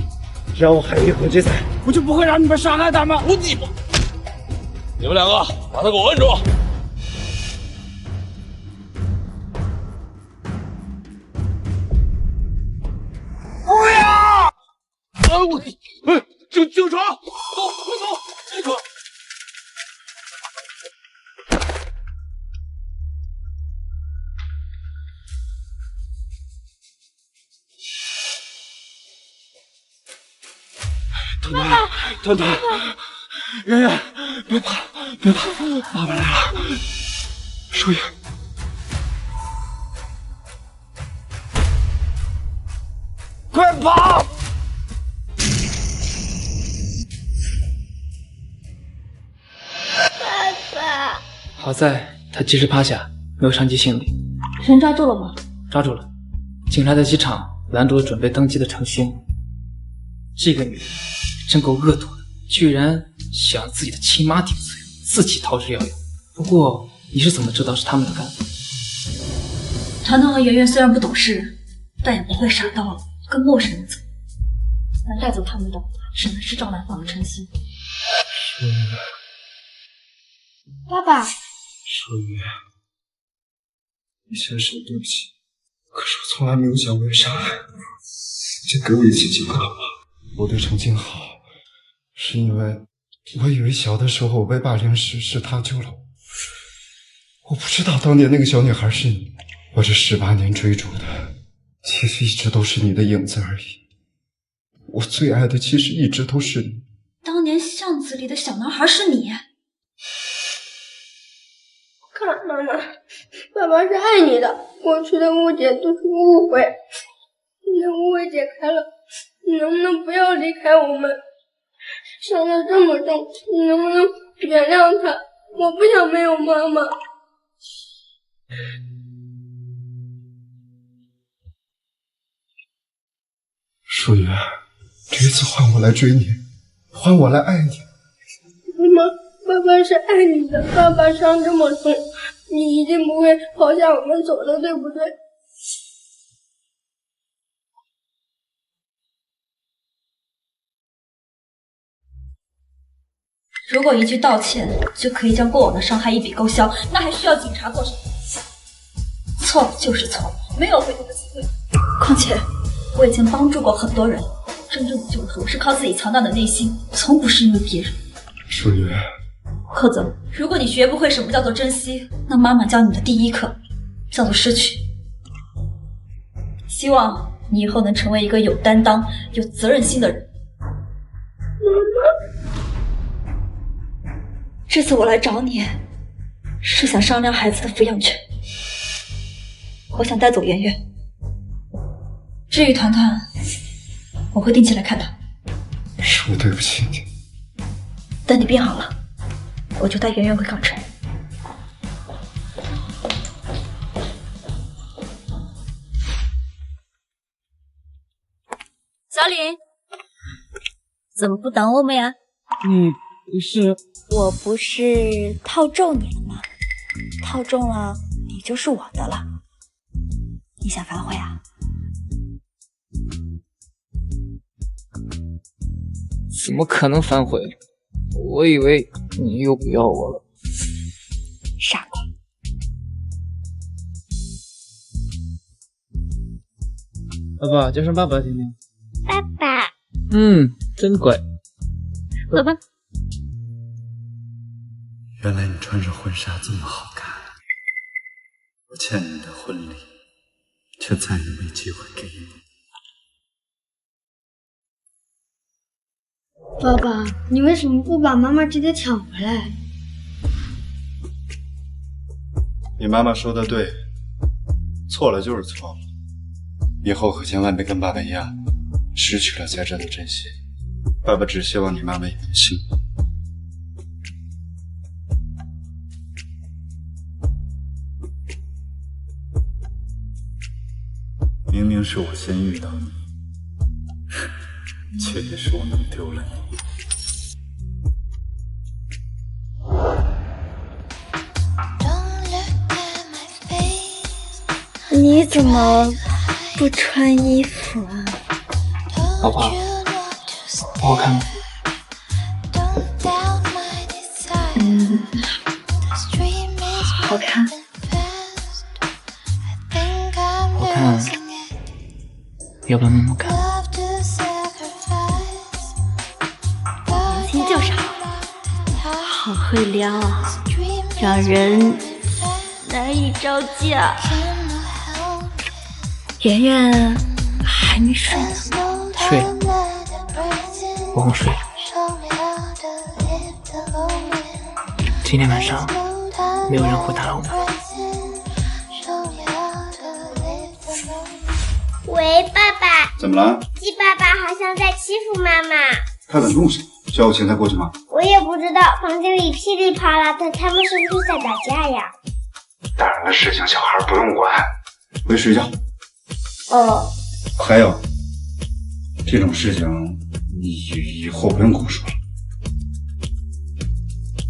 Speaker 18: 只要我还有一口气在，
Speaker 11: 我就不会让你们伤害他们。
Speaker 13: 你们两个把他给我摁住！
Speaker 11: 不要！
Speaker 13: 警察，走，快走！这个。
Speaker 18: 团团，圆圆，别怕，别怕，爸爸来了。舒月，快跑！
Speaker 4: 爸爸，
Speaker 10: 好在他及时趴下，没有伤及性命。
Speaker 21: 人抓住了吗？
Speaker 10: 抓住了，警察在机场拦住了准备登机的程星。这个女人真够恶毒的，居然想让自己的亲妈顶罪，自己逃之夭夭。不过你是怎么知道是他们干的？
Speaker 21: 团团和圆圆虽然不懂事，但也不会傻到跟陌生人走。能带走他们的，只能是赵兰放的陈曦。
Speaker 3: 爸爸，
Speaker 18: 舒月，以前是我对不起，可是我从来没有想过要伤害你，就给我一次机会好吗？我对程静好，是因为我以为小的时候我被霸凌时是他救了我，我不知道当年那个小女孩是你，我这18年追逐的，其实一直都是你的影子而已。我最爱的其实一直都是你。
Speaker 21: 当年巷子里的小男孩是你？
Speaker 3: 看，妈妈，爸爸是爱你的，过去的误解都是误会，现在误会解开了，你能不能不要离开我们？伤得这么重，你能不能原谅他？我不想没有妈妈。
Speaker 18: 舒月，这一次换我来追你，换我来爱你。
Speaker 3: 妈妈，爸爸是爱你的，爸爸伤这么重，你一定不会抛下我们走的，对不对？
Speaker 21: 如果一句道歉就可以将过往的伤害一笔勾销，那还需要警察做什么？错就是错，没有回头的机会。况且我已经帮助过很多人，真正的救赎是靠自己强大的内心，从不是因为别人。
Speaker 18: 舒月，
Speaker 21: 贺泽，如果你学不会什么叫做珍惜，那妈妈教你的第一课叫做失去。希望你以后能成为一个有担当、有责任心的人。这次我来找你，是想商量孩子的抚养权。我想带走圆圆，至于团团，我会定期来看他。
Speaker 18: 是我对不起你。
Speaker 21: 等你病好了，我就带圆圆回港城。
Speaker 1: 小李，怎么不等我们呀？
Speaker 11: 不是，
Speaker 1: 我不是套中你了吗？套中了，你就是我的了。你想反悔啊？
Speaker 10: 怎么可能反悔？我以为你又不要我了。
Speaker 1: 傻瓜。
Speaker 10: 爸爸，叫声爸爸听听。
Speaker 4: 爸爸。
Speaker 10: 真乖。
Speaker 1: 走吧。
Speaker 2: 原来你穿着婚纱这么好看，我欠你的婚礼，却再也没机会给你。
Speaker 3: 爸爸，你为什么不把妈妈直接抢回来？
Speaker 2: 你妈妈说的对，错了就是错了，以后可千万别跟爸爸一样，失去了才知道珍惜。爸爸只希望你妈妈也能幸福。明明是我先遇到你，却也是我弄丢了你。
Speaker 21: 你怎么不穿衣服啊？
Speaker 10: 老婆，不好看吗？
Speaker 21: 好看。
Speaker 10: 好看，要不要摸摸看？
Speaker 21: 年轻就是好，好会撩啊，让人难以招架。圆圆还没睡呢。
Speaker 10: 睡了，我哄睡了。今天晚上没有人会打扰我们。
Speaker 4: 喂，爸爸。
Speaker 2: 怎么了？
Speaker 4: 鸡爸爸好像在欺负妈妈。
Speaker 2: 他在弄什么？需要我现在过去吗？
Speaker 4: 我也不知道，房间里噼里啪啦的，他们是不是在打架呀？
Speaker 2: 大人的事情小孩不用管，回去睡觉。
Speaker 4: 哦。
Speaker 2: 还有，这种事情你以后不用跟我说了。